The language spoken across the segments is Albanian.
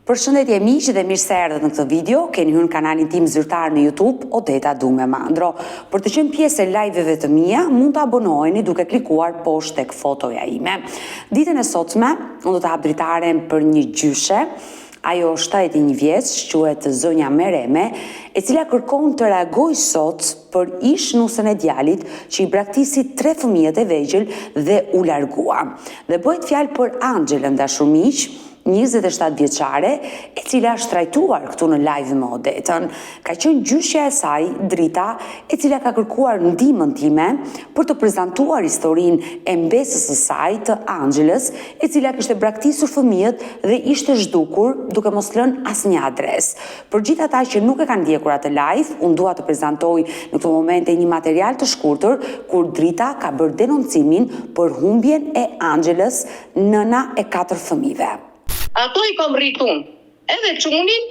Përshëndetje miq dhe mirë se erdhët në këtë video. Keni hyrë në kanalin tim zyrtar në YouTube, Odeta Dume Mandro. Për të qenë pjesë e live-eve të mia, mund të abonoheni duke klikuar poshtë tek fotoja ime. Ditën e sotme, unë do të hap dritaren për një gjyshe. Ajo është 71 vjeç, quhet zonja Mereme, e cila kërkon të reagojë sot për ish-nusën e djalit që i braktisi 3 fëmijët e vegjël dhe u largua. Dhe bëhet fjalë për Angjelën, dashur miq, 27 vjeçare, e cila është trajtuar këtu në live me Odetën. Ka qenë gjyshja e saj, Drita, e cila ka kërkuar ndihmën time për të prezantuar historinë e mbesës së saj të Angjelës, e cila kishte braktisur fëmijët dhe ishte zhdukur duke mos lënë asnjë adresë. Për gjithë ata që nuk e kanë ndjekur atë live, unë dua të prezantoj në këtë moment një material të shkurtër kur Drita ka bërë denoncimin për humbjen e Angjelës, nëna e 4 fëmijëve. Ato i kom rritun, edhe qunin,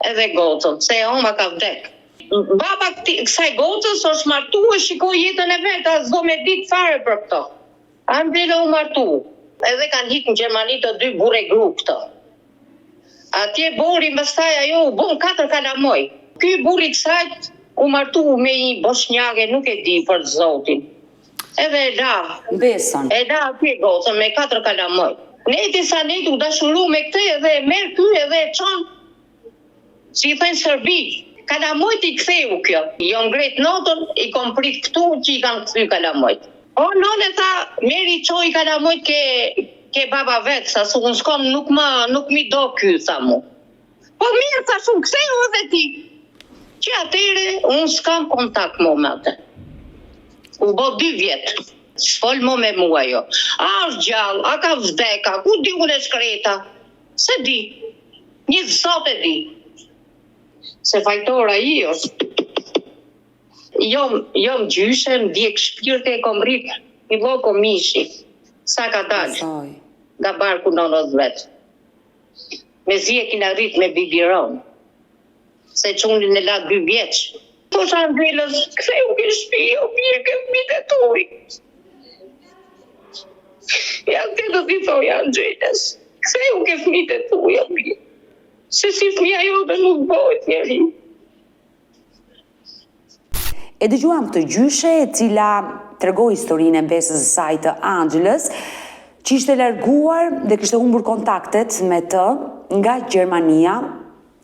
edhe gocën, se oma ka vdek. Baba kësaj gocës është martu e shikoj jetën e vetë, as do me ditë fare për këto. Angela u martu, edhe kanë hikë në Gjermani të 2 burre gru këto. Atje bori mbastaj ajo u bon 4 kalamoj. Ky burri kësajt u martu me një bosnjake, nuk e di për zotin. Edhe e la. Besën. E la atje gocën me 4 kalamoj. Neti sa neti u dashuru me këte edhe merë ky edhe e qanë, si i thënë Serbi. Kalamojt i ktheu kjo. Jo ngret notën, i kom prit këtu që i kanë kthy kalamojt. O, none tha, meri qoj kalamojt ke baba vetë, sa su unë s'kom nuk mi do ky, tha mu. Po mirë, tha shumë, ktheu edhe ti. Që atere, unë s'kam kontakt mo me atë. U bo 2 vjetë. S'fol mo me mua jo. A është gjallë, a ka vdeka, ku di unë e shkreta? Se di. Një zot e di. Se fajtora i është. Jom gjyshe, ndjek shpirte e kom rrit, i loko mishi. Sa ka dalë? Nga barku 90 vetë. Me zi e kina rrit me bibiron. Se qunin e la 2 vjeç. Po sa Angjelës, ktheu ke shpi, o mirë ke fëmijët e tuaj. Ja të do t'i thoj Angjelës, ktheu ke fëmijët e tuaj, o mirë. Se si fëmija jote nuk bëhet njeri. E dëgjuam këtë gjyshe e cila tregoi historinë e mbesës së saj të Angjelës, që ishte larguar dhe kishte humbur kontaktet me të nga Gjermania,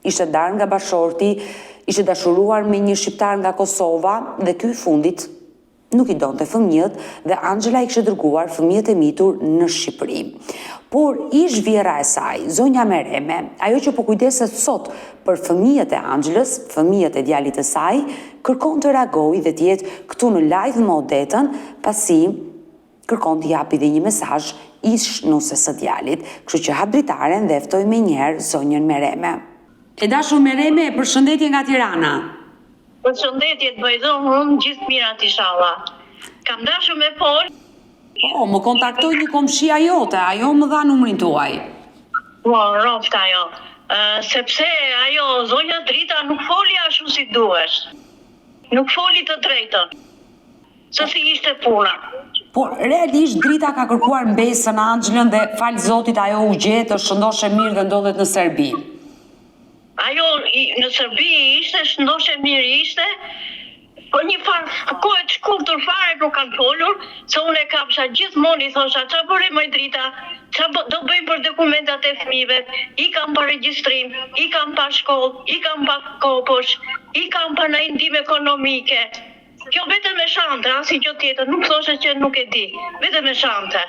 ishte darë nga bashorti, ishte dashuruar me një shqiptar nga Kosova dhe ky fundit nuk i donte fëmijët dhe Angela i kishte dërguar fëmijët e mitur në Shqipëri. Por ish vjera e saj, zonja Mereme, ajo që po kujdeset sot për fëmijët e Angjelës, fëmijët e djalit të saj, kërkon të reagojë dhe të jetë këtu në live me Odetën, pasi kërkon të japi dhe një mesazh ish nusës së djalit. Kështu që hap dritaren dhe ftoj me njëherë zonjën Mereme. E dashur Mereme, përshëndetje nga Tirana. Përshëndetje të bëjdon, unë gjithë mirat inshallah. Kam dashur me fol. Po, më kontaktoj një komshia jote, ajo më dha numrin tuaj. Po, roft ajo. Sepse ajo, zonja Drita nuk foli ashtu si duhesh. Nuk foli të drejtën. Se si ishte puna. Por, realisht Drita ka kërkuar mbesën Angjelën dhe falë Zotit ajo u gjetë, shëndoshe mirë dhe ndodhet në Serbi. Ajo në Serbi ishte, shëndoshe mirë ishte, po një kohë të shkurtër fare nuk kanë folur, se unë e kapsha gjithmonë i thosha, që bëre më Drita, që do bëjmë për dokumentat e fëmijëve, i kam pa regjistrim, i kam pa shkollë, i kam pa koposh, i kam pa në ndihmë ekonomike. Kjo vetëm e shante, asi gjë tjetër, nuk thoshe që nuk e di, vetëm e shante.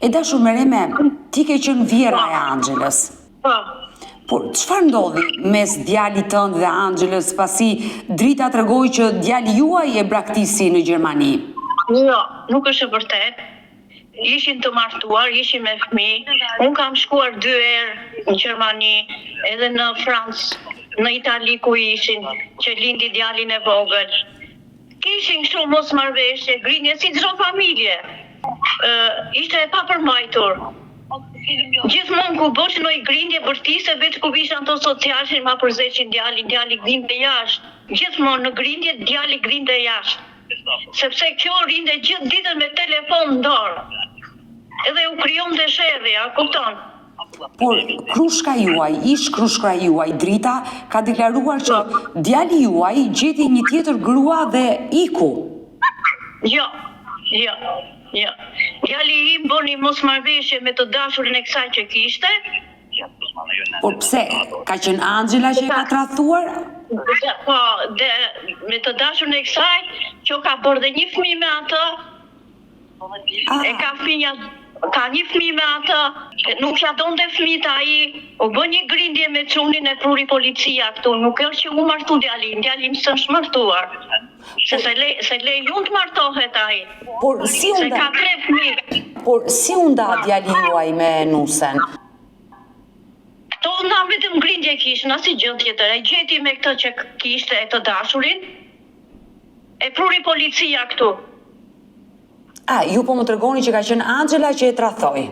E dashur Mereme, ti ke qenë vjera e Angjelës. Po. Por çfarë ndodhi mes djalit tënd dhe Angjelës pasi Drita tregoi që djali juaj e braktisi në Gjermani? Jo, nuk është e vërtet. Ishin të martuar, ishin me fëmijë. Unë kam shkuar 2 herë në Gjermani, edhe në Francë, në Itali ku ishin, që lindi djalin e vogël. Kishin kështu mosmarrveshje, grindje si çdo familje. Ishte e papërmbajtur. Gjithmonë ku bësh në i grindje bërtise, veç ku vishin ato socialshin ma përzeqin djali grinde jashtë. Gjithmonë në grindje, djali grinde jashtë. Sepse kjo rinde gjithë ditën me telefon në dorë. Edhe u kryon të shedhe, a kupton? Por krushka juaj, ish krushka juaj, Drita, ka deklaruar që djali juaj gjeti një tjetër grua dhe iku. Jo. Djali im boni mosmarrëveshje me të dashurin e kësaj që kishte. Por pse? Ka qenë Angela që e ka tradhtuar? Po, me të dashurin e kësaj që ka bërë dhe një fëmijë me atë. E ka një fëmijë me atë, nuk ja donte fëmijët ai, u bë një grindje me çunin e pruri policia këtu, nuk është që u martu djalim s'është martuar. Se le ju të martohet ai. Por si Se ka 3 fëmijë. Por si u nda djali juaj me Nusen? Këto nda vetëm grindje kishin, as i gjë tjetër. E gjeti me këtë që kishte e të dashurin, e pruri policia këtu. Ju po më tregoni që ka qenë Angela që e tradhtoi.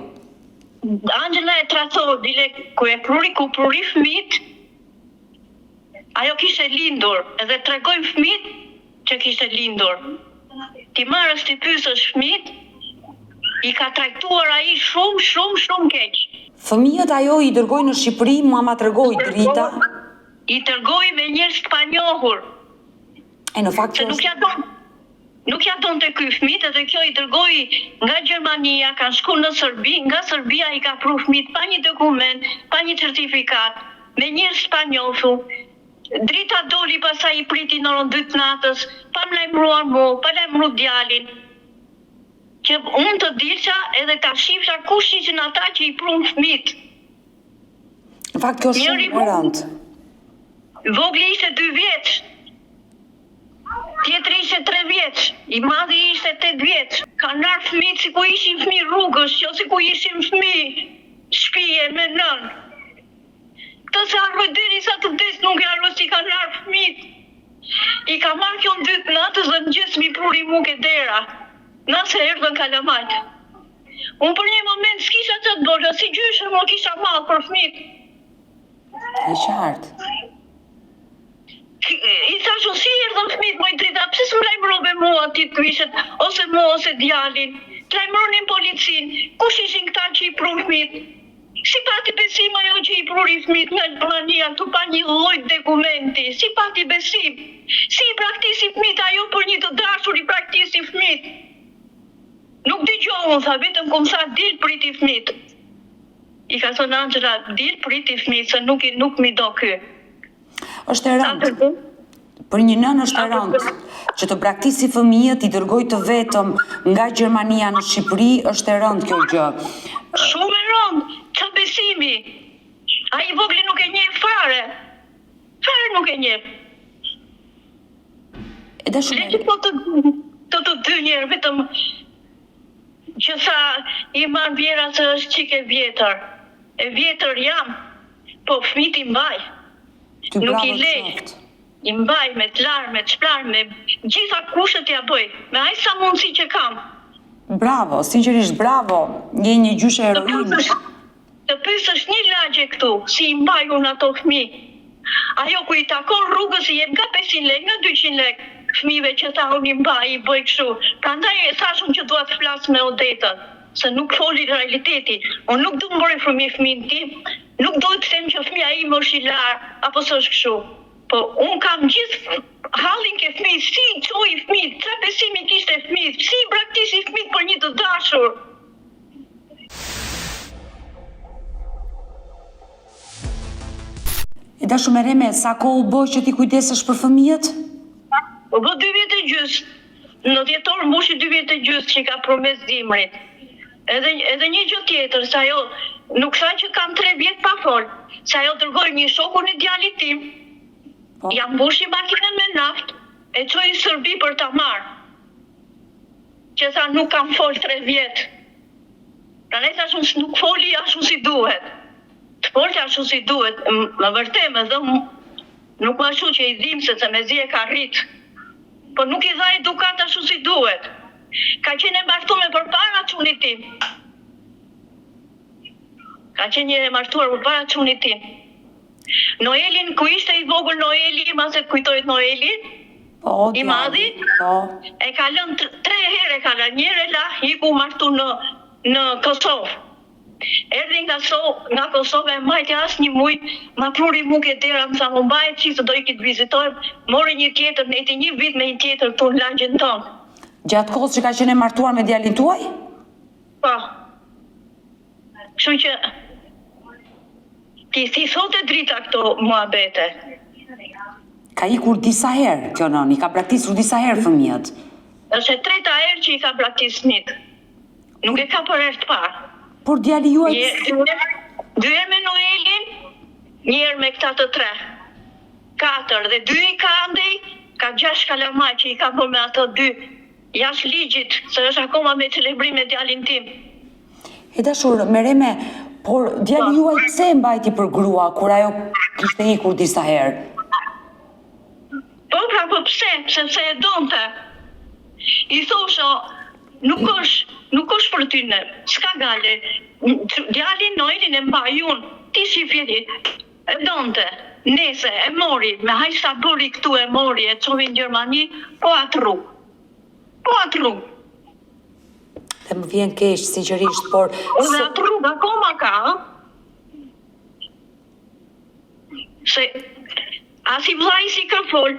Angela e tradhtoi, dile ku e pruri fëmijët. Ajo kishte lindur, edhe tregojnë fëmijët që kishte lindur. Ti marrësh ti pyesësh fëmijët, i ka trajtuar ai shumë keq. Fëmijët ajo i dërgoi në Shqipëri, mama tregoi Drita. I tërgoi me njerëz të panjohur. E në fakt Se nuk ja donte ky fëmijët, edhe kjo i dërgoi nga Gjermania, kanë shkuar në Serbi, nga Serbia i ka pru fëmijët pa një dokument, pa një certifikat, me njerëz të panjohur. Drita doli pasaj i priti në orën 2 të natës, pa më lajmëruar mu, pa lajmëruar djalin. Që unë të dilqa edhe ta shifsha kush ishin ata që i prunë fëmijët. Në fakt kjo është shumë e rëndë. Vogli ishte 2 vjeç. Tjetri ishte 3 vjeç. I madhi ishte 8 vjeç. Ka nar fëmijët si ku ishin fëmijë rrugës, jo si ku ishin fëmijë shtëpie me nën. Këtë se harroj deri sa të vdes nuk e harroj si ka nar fëmijët. I ka marrë kjo në 2 të natës dhe mëngjes mi pruri mu ke dera. Nëse erdhën kalamajt. Unë për një moment s'kisha që të bërë, si gjyshe më kisha malë për fëmijët. E qartë. I thashu si erdhën fëmijët më i Drita, pse s'më lajmërove mua ti të vishet, ose mua ose djalin. Të lajmëronin policin, kush ishin këta që i prunë fëmijët? Si pati besim ajo që i pruri fëmijët nga Gjermania këtu pa një lloj dokumenti, si pati besim? Si i praktisi fëmijët ajo për një të dashur i praktisi fëmijët? Nuk dëgjohun, tha, vetëm ku më tha dil priti fëmijët. I ka thënë Angela, dil priti fëmijët, se nuk mi do ky. Është e rëndë. Për një nën është e rëndë që të praktisi fëmijët, i dërgoj të vetëm nga Gjermania në Shqipëri, është e rëndë kjo gjë. Shumë e rëndë, qa besimi. A i vogli nuk e njeh fare. Fare nuk e njeh. Edhe shumë. Le që të dy njerë, vetëm që sa i marrë vjera se është qike vjetër. E vjetër jam, po fëmijët i mbaj. Nuk i lej. I mbaj me të larë, me të shplarë, me gjitha kushët ja bëj, me aq sa mundësi që kam. Bravo, sinqerisht bravo, një gjyshe heroine. Të pyesësh një lagje këtu, si i mbaj unë ato fëmijë. Ajo ku i takon rrugës i jep nga 500 lekë, nga 200 lekë. Fëmijëve që ta unë i mbaj, i bëj kështu. Prandaj thashun që dua të flas me Odetën, se nuk foli realiteti. Unë nuk du më bëri fëmijën tim, nuk duhet të them që fëmija im është i larë, apo së është kështu. Po unë kam gjithë hallin ke fëmijë, si i qoj fëmijë, çfarë besimi kishte fëmijë, si i braktisi fëmijë për një të dashur. E dashu me Reme, sa kohë u bë që ti kujdesesh për fëmijët? U bë 2 vjet e gjys. Në dhjetor mbushi 2 vjet e gjys që ka promes dimrit. Edhe një gjë tjetër, se ajo nuk tha që kam 3 vjet pa fol, se ajo dërgoi një shokun e djalit tim. Ja mbushi makinën me naftë, e çoi në Serbi për ta marrë. Që tha nuk kam fol 3 vjet. Prandaj thash unë nuk foli ashtu si duhet. Të folja ashtu si duhet, më vërtet më dhe nuk më ashtu që i dim se me zi e ka rrit. Po nuk i dha edukat ashtu si duhet. Ka qenë e martuar përpara çunit tim. Ka qenë e martuar përpara çunit tim. Noelin, ku ishte i vogël Noeli, mase të kujtojt Noeli, i madhi, e ka lënë 3 herë, ka lënë njëre la, i ku martu në Kosovë. Erdhi nga Kosova e majti as një muj, ma pruri mu ke dera, më sa më mbajt që do i këtë vizitojmë, mori një tjetër, neti një vit me një tjetër të në lagjën tonë. Gjatë kohës që ka qenë e martuar me djalin tuaj? Po. Kështu që ti thote drita këto muhabete. Ka ikur disa herë, kjo nën, i ka braktisur disa herë fëmijët. Është e treta herë që i ka braktis fëmijët. Nuk e ka për herë të parë. Por djali juaj... Dy herë me Noelin, një herë me këta të 3. 4 dhe 2 i ka andej, ka 6 kalamaj që i ka bërë me ato 2. Jashtë ligjit, se është akoma me celebrim me djalin tim. E dashur, Mereme, por djali juaj pse e mbajti për grua, kur ajo kishte ikur disa herë? Po pra, po pse? Sepse e donte. I thosha, nuk është për ty në, s'ka gale. Djalin Noelin e mbaj unë, ti si fjeri, e donte. Nese, e mori, me haj sa bëri këtu e mori, e qovi në Gjermani, po atru. Dhe më vjen keq, sinqerisht, por... Dhe atru, akoma ka, se as i vlaj si ka fol,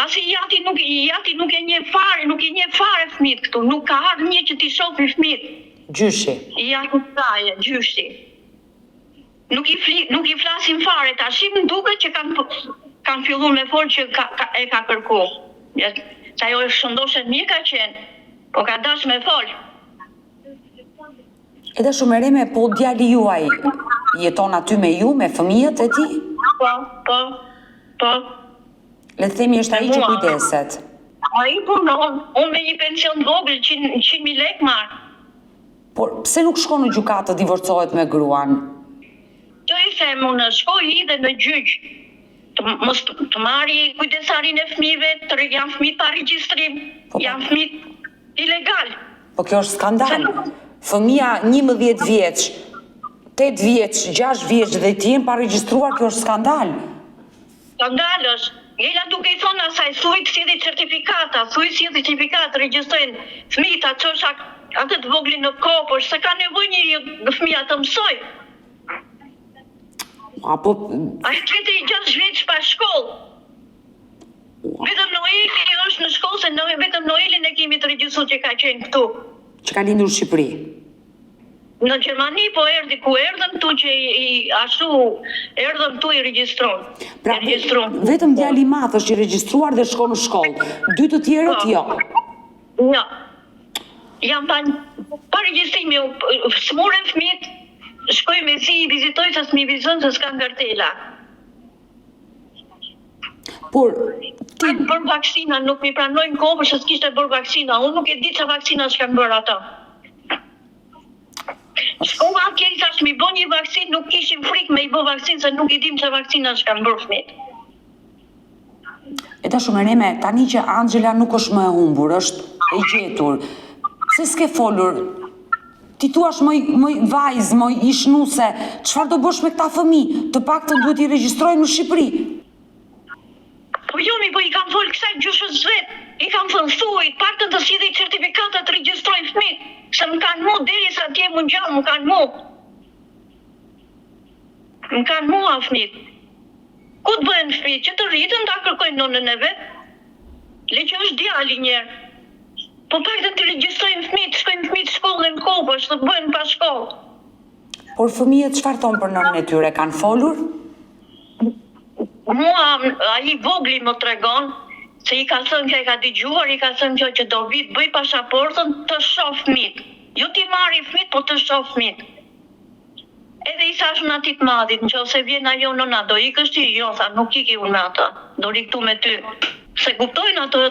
as i jati nuk e një fare fëmit këtu, nuk ka ardhë një që t'i shofi fëmit. Gjyshi. I jati traje, gjyshi. Nuk i flasin fare, ta shim duke që kanë fillu me fol që e ka kërku. Sa jo e shëndoshet mirë ka qenë, po ka dash me fol. E dashur Mereme, po djali juaj jeton aty me ju, me fëmijët e ti? Po. Le të themi është ai që kujdeset. Ai punon, unë me një pension vogël 100.000 lekë marr. Por pse nuk shkon në gjykatë të divorcohet me gruan? Që i them unë, shkoj i dhe në gjyq. Të marri kujdesarin e fëmijëve, janë fëmijë pa regjistrim, janë fëmijë ilegal. Po kjo është skandal. Fëmija 11 vjeç, 8 vjeç, 6 vjeç dhe ti jenë pa regjistruar, kjo është skandal. Skandal është. Jela duke i thonë asaj, thuj të sjellë certifikata, regjistrojnë fëmijët, atë çosha atë të voglin në kopër, se ka nevojë një fëmija të mësoj. Apo... A tjetëri 6 vjeç pa shkollë. Vetëm Noeli është në shkollë, se vetëm Noelin e kemi të regjistruar që ka qenë këtu. Që ka lindur në Shqipëri. Në Gjermani po erdhi ku erdhën tu që ashtu erdhën tu i regjistron. Pra, vetëm djali i madh është i regjistruar dhe shkon në shkollë. 2 të tjerët jo. Jo. Jam pa regjistrimi, smuren fëmijët, shkoj me si i vizitoj se s'mi vizon se s'kan kartela. Por për vaksina, nuk mi pranojnë kopër se s'kishte bërë vaksina. Unë nuk e di që vaksina që kanë bërë ato. Shkova atje i thash mi bë një vaksin, nuk kishim frikë me i bë vaksin, se nuk i dim që vaksina që kanë bërë fëmijët. E dashur Mereme, tani që Angela nuk është më e humbur, është e gjetur. Pse s'ke folur? Ti thuash më vajzë, më ishnuse, çfarë do bësh me këta fëmijë? Të paktën duhet i regjistrojnë në Shqipëri. Po jo, po i kam folë kësaj gjyshës vetë, i kam thënë thuaj, paktën të sjellë certifikatat të regjistrojnë fëmijët, se më kanë mu derisa atje më ngjall, më kanë mu. Më kanë mua fëmijët. Ku të bëhen fëmijët? Që të rritën ta kërkojnë nonën e vet? Le që është djali njerë. Po paktën të regjistrojnë fëmijët, shkojnë fëmijët shkollë në kopër, të bëhen pa shkollë. Por fëmijët çfarë thonë për nënën e tyre? Kanë folur? Mua, ai vogli më tregon se i ka thënë që e ka dëgjuar, i ka thënë që do vit bëj pasaportën të shoh fëmijët. Jo ti marri fëmijët, po të shoh fëmijët. Edhe i thash në atit madhit, nëse vjen ajo nëna, do ikësh ti? Jo, tha, nuk iki unë me ata, do ri këtu me ty. Se kuptojnë ato,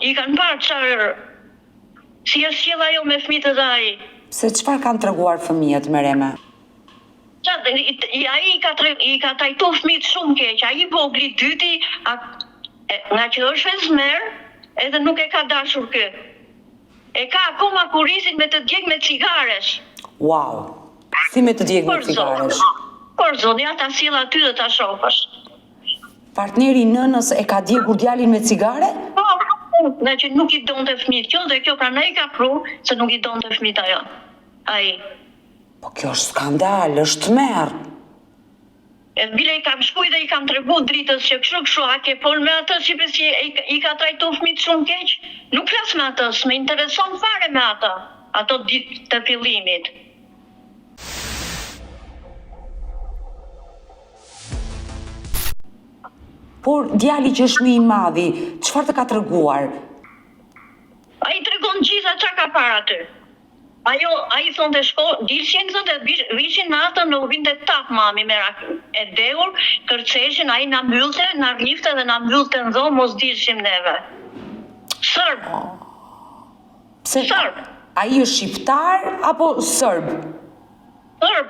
i kanë parë çfarë si është sjell ajo me fëmijët e ai. Se çfarë kanë treguar fëmijët Mereme? Ai i ka trajtu fëmijët shumë keq, ai vogli dyti, nga që është vezmer, edhe nuk e ka dashur kë. E ka akoma kurisin me të djeg me cigaresh. Wow, si me të djeg me cigaresh? Por zoni, ata sjell aty dhe ta shohësh. Partneri i nënës e ka djegur djalin me cigare? Po, nga që nuk i donte fëmijët kjo, dhe kjo pranaj ka pru se nuk i donte fëmijët ajo. Ai. Po kjo është skandal, është merë. E bile i kam shkuj dhe i kam tregu dritës që kështu a ke fol me atë si pesi i ka trajtu fëmijët shumë keq, nuk flas me atë, s'me intereson fare me atë, ato ditë të fillimit. Por djali që është më i madhi, çfarë të ka treguar? Ai tregon gjitha çka ka parë aty. Ai thonte dilshin thonë vishin natën në vinte tap mami me e dehur, kërceshin, ai na mbyllte, na rrifte dhe na mbyllte në dhomë, mos dilshim neve. Serb. Pse? Serb. Ai është shqiptar apo serb?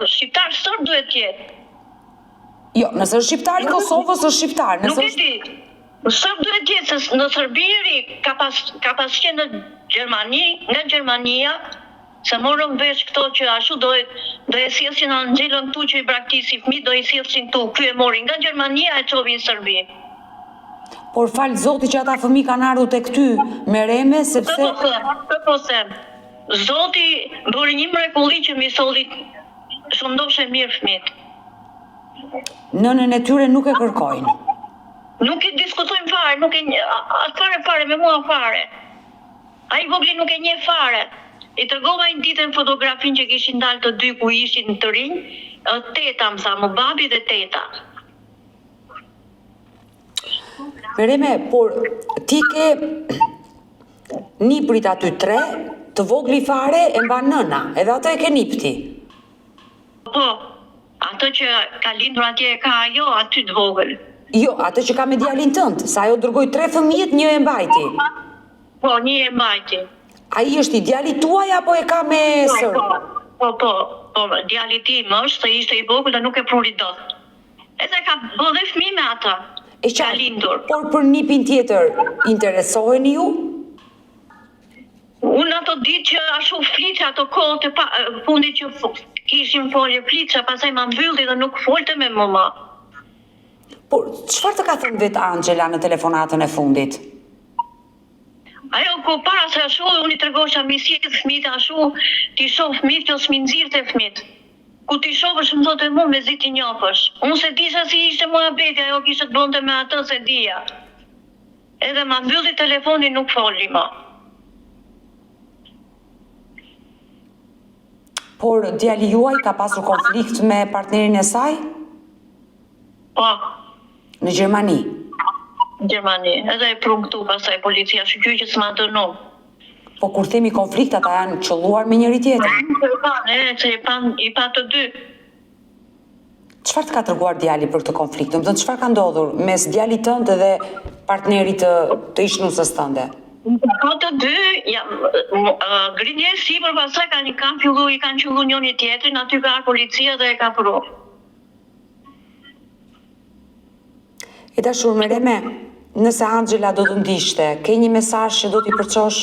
Shqiptar duhet të jetë. Jo, nëse është shqiptar i Kosovës është shqiptar, Nuk e di. Serb duhet të jetë, se në Serbi ka pas qenë në Gjermani, nga Gjermania, se morëm vesh këto që ashtu do e sjellsin Anxhelën këtu që i braktisi fëmijë, do i sjellsin këtu. Ky e mori nga Gjermania e çovi në Serbi. Por fal Zoti që ata fëmijë kanë ardhur tek ty me reme sepse po them. Zoti bëri një mrekulli që mi solli shëndoshe mirë fëmijët. Nënën e tyre nuk e kërkojnë. Nuk e diskutojmë fare, nuk e fare me mua fare. Ai vogli nuk e njeh fare. I tregova një ditën fotografin që kishin dalë të dy ku ishin të rinj, teta më tha, më babi dhe teta. Mereme, por ti ke niprit aty 3, të vogli fare e mban nëna, edhe atë e ke nipti. Po, atë që ka lindur atje e ka ajo, aty të vogël. Jo, atë që ka me djalin tënd, sa ajo dërgoi 3 fëmijët, një e mbajti. Po, një e mbajti. Ai është i djalit tuaj apo e ka me sër? Po, djali tim është, se ishte i vogël dhe nuk e pruri dot. Edhe ka bëdhe fëmijë me ata. E ka lindur. Por për nipin tjetër, interesoheni ju? Unë ato ditë që ashtu flitë ato kohët e fundit që kishim folje flitë, pastaj ma mbylli dhe nuk folte me mëma. Por çfarë të ka thënë vetë Anxhela në telefonatën e fundit? Ajo ku para se ashtu, unë i tregosha mi si të fëmijët ashtu, ti shoh fëmijët që s'mi nxirrte fëmijët. Ku ti shohësh më thotë mua me zi ti njofësh. Unë se disha si ishte muhabeti, ajo kishte të bënte me atë se dija. Edhe ma mbylli telefonin, nuk foli më. Por djali juaj ka pasur konflikt me partnerin e saj? Po. Në Gjermani? Gjermani, edhe e prun këtu pastaj policia shqyqy që s'ma dënu. Po kur themi konflikt, ata janë qelluar me njëri tjetrin? Se i pa të dy. Çfarë të ka treguar djali për këtë konflikt? Domethënë çfarë ka ndodhur mes djalit tënd dhe partnerit të ishnusës tënde? Ka të dy, grinje sipër, pastaj i kanë qellu njëri tjetrin, aty ka policia dhe e ka pru. E dashur Mereme, nëse Anxhela do të ndishte, ke një mesazh që do t'i përçosh?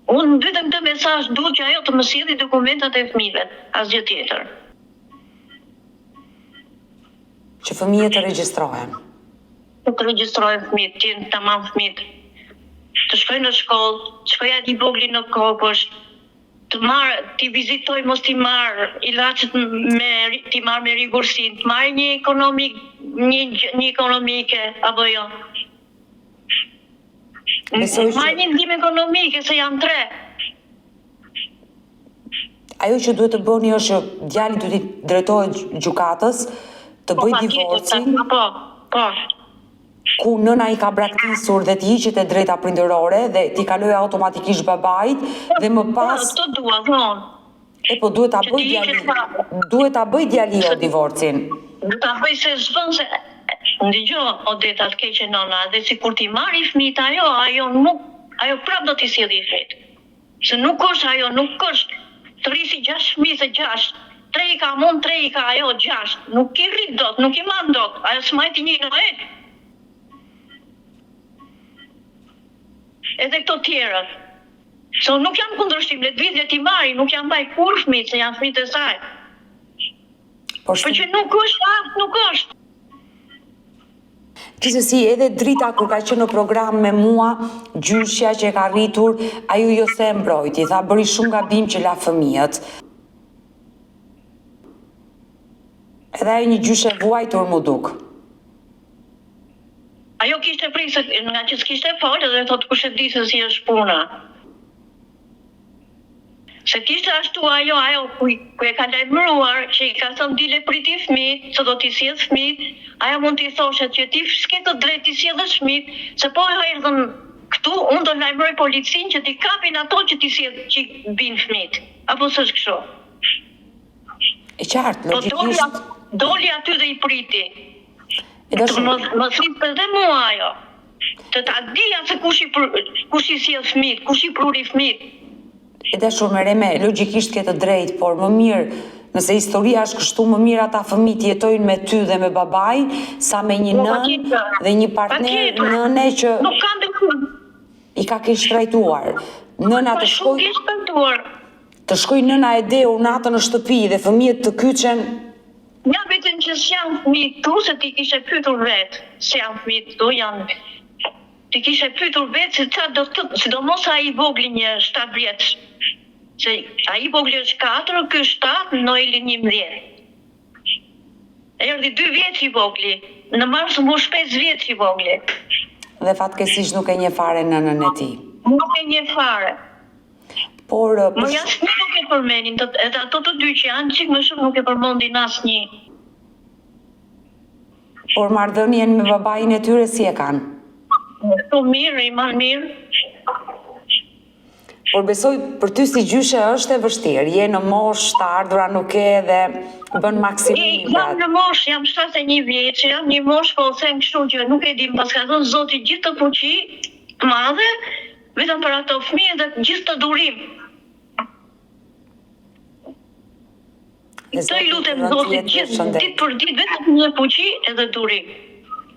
Unë vetëm këtë mesazh dua që ajo të më sjellë dokumentat e fëmijëve, asgjë tjetër. Që fëmijët të regjistrohen. Të regjistrohen fëmijët, të jenë tamam fëmijët. Të shkojnë në shkollë, të shkojnë aty vogli në kopësh, t'i vizitoj, mos t'i marrë ilaçet t'i marrë me rigursin, të marrë një ekonomike, apo jo. Marrë një ndihmë ekonomike, se janë 3. Ajo që duhet të bëni është që djali duhet t'i drejtohet gjykatës, të bëj divorcin, po. Ku nëna i ka braktisur dhe t'i hiqet e drejta prindërore dhe t'i kaloj automatikisht babait dhe më pas... Të dua, thonë. E po duhet ta bëj djali o divorcin. Duhet ta bëj se zbën se... Ndigjo, Odeta, të keqe nona, dhe si kur ti marri fëmijët ajo prap do t'i sjellë fëmijët. Se nuk është ajo, nuk është. Të rrisi 6 fëmijë se 6. 3 i ka mund, 3 i ka ajo 6. Nuk i rrit dot, nuk i man dot. Ajo s'majti një në et. Edhe këto tjerët. So nuk jam kundërshtim, le të vitë dhe t'i marri, nuk jam baj kur fëmijët, se janë fëmijët e saj. Por që nuk është. Gjithsesi, edhe drita kur ka qenë në program me mua, gjyshja që e ka rritur, ajo jo se e mbrojti, tha bëri shumë gabim që la fëmijët. Edhe ajo një gjyshe vuajtur mu duk. Ajo kishte prisë nga që s'kishte falë dhe thot kush e di se si është puna. Se kishte ashtu ajo ku e ka lajmëruar që i ka thënë dile priti fëmijë, se do t'i sjellë fëmijë, ajo mund t'i thoshe që ti s'ke të drejtë t'i sjellësh fëmijë, se po e erdhën këtu, unë do lajmëroj policinë që t'i kapin ato që t'i sjellë që bin fëmijët. Apo s'është kështu? E qartë, Po logjikisht. doli aty dhe i priti. E dashur, Më thithë dhe mua ajo. Të ta dija se kush i sjell fëmijët, kush i pruri fëmijët. e dashur me reme, logjikisht ke të drejtë, por më mirë, nëse historia është kështu, më mirë ata fëmijët jetojnë me ty dhe me babain, sa me një nën dhe një partner nëne që Nuk kanë dëkun. i ka keq trajtuar. Nëna të shkoj nëna e deu natën në shtëpi dhe fëmijët të kyçen. Ja vetëm që s'janë fëmijë tu, se ti kishe pyetur vetë, se janë fëmijë tu, janë... Ti kishe pyetur vetë se ça do të thotë, sidomos ai i vogli një 7 vjeç. Se ai i vogli është 4, ky 7, Noeli 11. Erdhi 2 vjeç i vogli, në mars mbush 5 vjeç i vogli. Dhe fatkesish nuk e nje fare nënën e ti. Nuk e nje fare. Por, Më jasë nuk e përmenin, edhe ato të dy që janë qik më shumë nuk e përmendin asnjë. por marrëdhënien me babain e tyre si e kanë? Tu mirë, i marrë mirë. Por besoj për ty si gjyshe është e vështirë, je në moshë, të ardhura nuk e dhe bën maksimumin Jam në moshë, jam 71 vjeç, jam një moshë, po them kështu që nuk e dim, pas ka thënë Zoti gjithë të fuqi të madhe, vetëm për ato fëmijë dhe gjithë të durim. Të i lutem Zotit gjithë ditë për ditë vetëm një fuqi edhe durim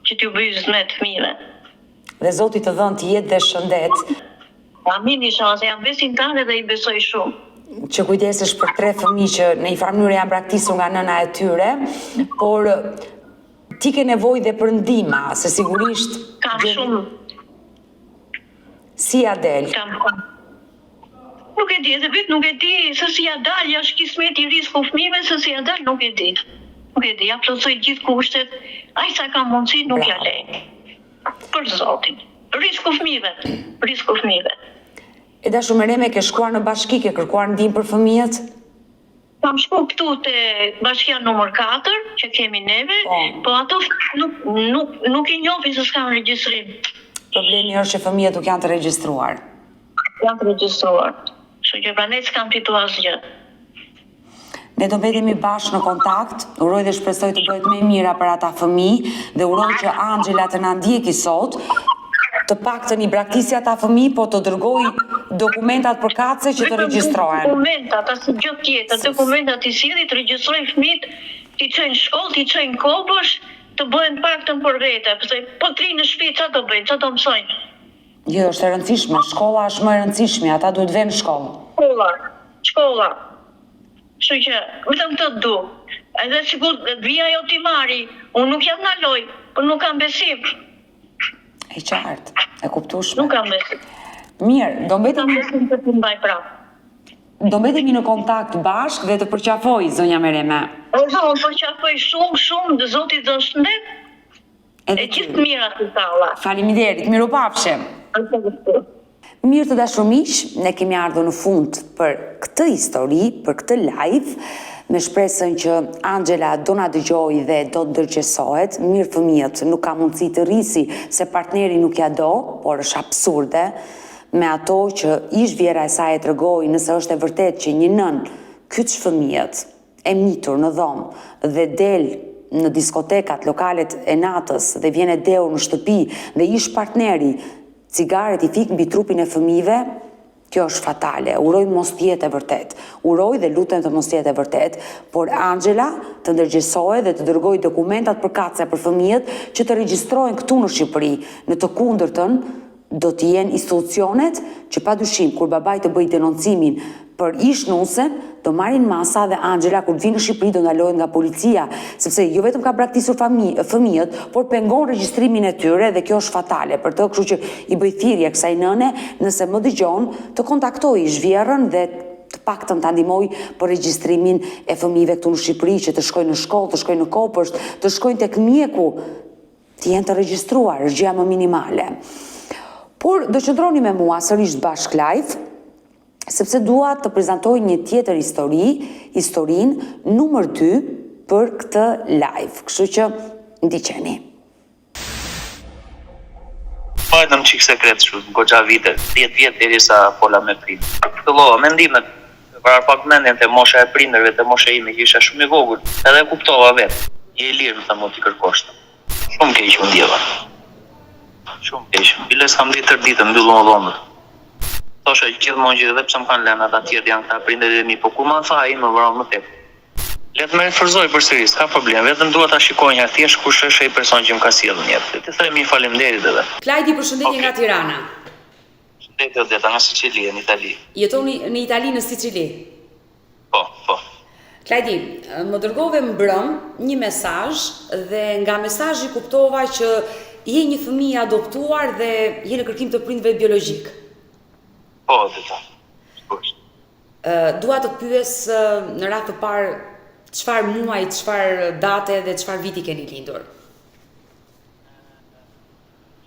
që t'ju bëj zmet fëmijëve. Dhe Zoti të dhënë të jetë dhe shëndet, Amin inshallah, se jam besimtare dhe i besoj shumë. që kujdesesh për 3 fëmijë që në një farë mënyrë janë braktisur nga nëna e tyre, por ti ke nevojë dhe për ndihmë, se sigurisht Kam shumë. si ja del. Nuk e di, edhe vetë nuk e di se si ja dal, ja është kismeti i risku fëmijëve, se si ja dal nuk e di. Nuk e di, ja plotësoj gjithë kushtet, aq sa kam mundësi nuk ja lej. Për Zotin. Risku fëmijëve, risku fëmijëve. E dashur me Reme, ke shkuar në bashki, ke kërkuar ndihmë për fëmijët? Kam shku këtu te bashkia numër 4, që kemi neve, po ato nuk i njohin se s'kan regjistrim. Problemi është që fëmijët nuk janë të regjistruar. Janë të regjistruar. Kështu që pranë s'kam fitu asgjë. Ne do mbetemi bashkë në kontakt, uroj dhe shpresoj të bëhet më e mira për ata fëmijë dhe uroj që Angela të na ndjeki sot, të paktën i braktisë ata fëmijë, po të dërgoj dokumentat përkatëse që të regjistrohen. Dokumentat, asnjë gjë tjetër, dokumentat i silli të regjistrojnë fëmijët, t'i çojnë shkollë, t'i çojnë kopësh, të bëhen paktën për vete, pse po trinë në shtëpi çfarë do bëjnë, çfarë do mësojnë? Jo, është e rëndësishme, shkolla është më e rëndësishme, ata duhet vënë në shkollë. Shkolla. Kështu që vetëm këtë du. Edhe sigur vija jo t'i marri, unë nuk jam në loj, por nuk kam besim. E qartë, e kuptueshme. Nuk kam besim. Mirë, do mbetemi të të mbaj prapë. Do mbetemi në kontakt bashkë dhe të përqafoj zonja Mereme. Unë përqafoj shumë, dhe Zoti do shëndet. E gjithë mirat të talla. Faleminderit, mirupafshim. Mirë të dashur miq, ne kemi ardhur në fund për këtë histori, për këtë live, me shpresën që Angela do na dëgjojë dhe do të ndërgjegjësohet. Mirë fëmijët, nuk ka mundësi të rrisi se partneri nuk ja do, por është absurde me ato që ish vjera e saj e tregoi, nëse është e vërtet që një nën kyç fëmijët e mitur në dhomë dhe del në diskotekat, lokalet e natës dhe vjen e deu në shtëpi dhe ish partneri cigaret i fik mbi trupin e fëmijëve, kjo është fatale. Uroj mos t'jetë e vërtet. Uroj dhe lutem të mos t'jetë e vërtet, por Angela të ndërgjegjësohet dhe të dërgojë dokumentat përkatëse për fëmijët që të regjistrohen këtu në Shqipëri. Në të kundërtën do të jenë institucionet që padyshim kur babai të bëjë denoncimin për ish nusen, do marrin masa dhe Angela kur të vinë në Shqipëri do ndalohet nga policia, sepse jo vetëm ka braktisur fëmijët, por pengon regjistrimin e tyre dhe kjo është fatale. Për të, kështu që i bëj thirrje kësaj nëne, nëse më dëgjon, të kontaktoj zhvjerrën dhe të paktën ta ndihmoj për regjistrimin e fëmijëve këtu në Shqipëri që të shkojnë në shkollë, të shkojnë në kopësht, të shkojnë tek mjeku, të jenë të regjistruar, është gjëja më minimale. Por do qëndroni me mua sërish bashk live, sepse dua të prezantoj një tjetër historinë numër 2 për këtë live. Kështu që ndiqeni. Pajtëm qikë sekret shumë, në goxha vite, 10 vjetë derisa pola me prind. Fillova mendimet, varar pak mendjen të mosha e prindërve, të mosha ime, që isha shumë i vogël, edhe kuptova vetë. Je i lirë, më thamë t'i kërkoshtë. Shumë keq më ndjeva. Shumë keq. Bile s'kam ditë tërë ditë, mbyllon dhomët. Thosha gjithmonë që edhe pse më kanë lënë ata tjerë janë këta prindërit e mi, po ku ma tha ai më vrau më tepër. Le të më refuzoj përsëri, s'ka problem, vetëm dua ta shikoj një thjesht kush është ai person që më ka sjellë në jetë. Ti themi faleminderit edhe. Klajdi, përshëndetje nga Tirana. Përshëndetje Odeta, nga Sicili, në Itali. Jetoni në Itali, në Sicili? Po. Klajdi, më dërgove mbrëm një mesazh dhe nga mesazhi kuptova që je një fëmijë adoptuar dhe je në kërkim të prindëve biologjik. Po, Odeta. Dua të pyes në radhë të parë çfarë muaj, çfarë date dhe çfarë viti keni lindur?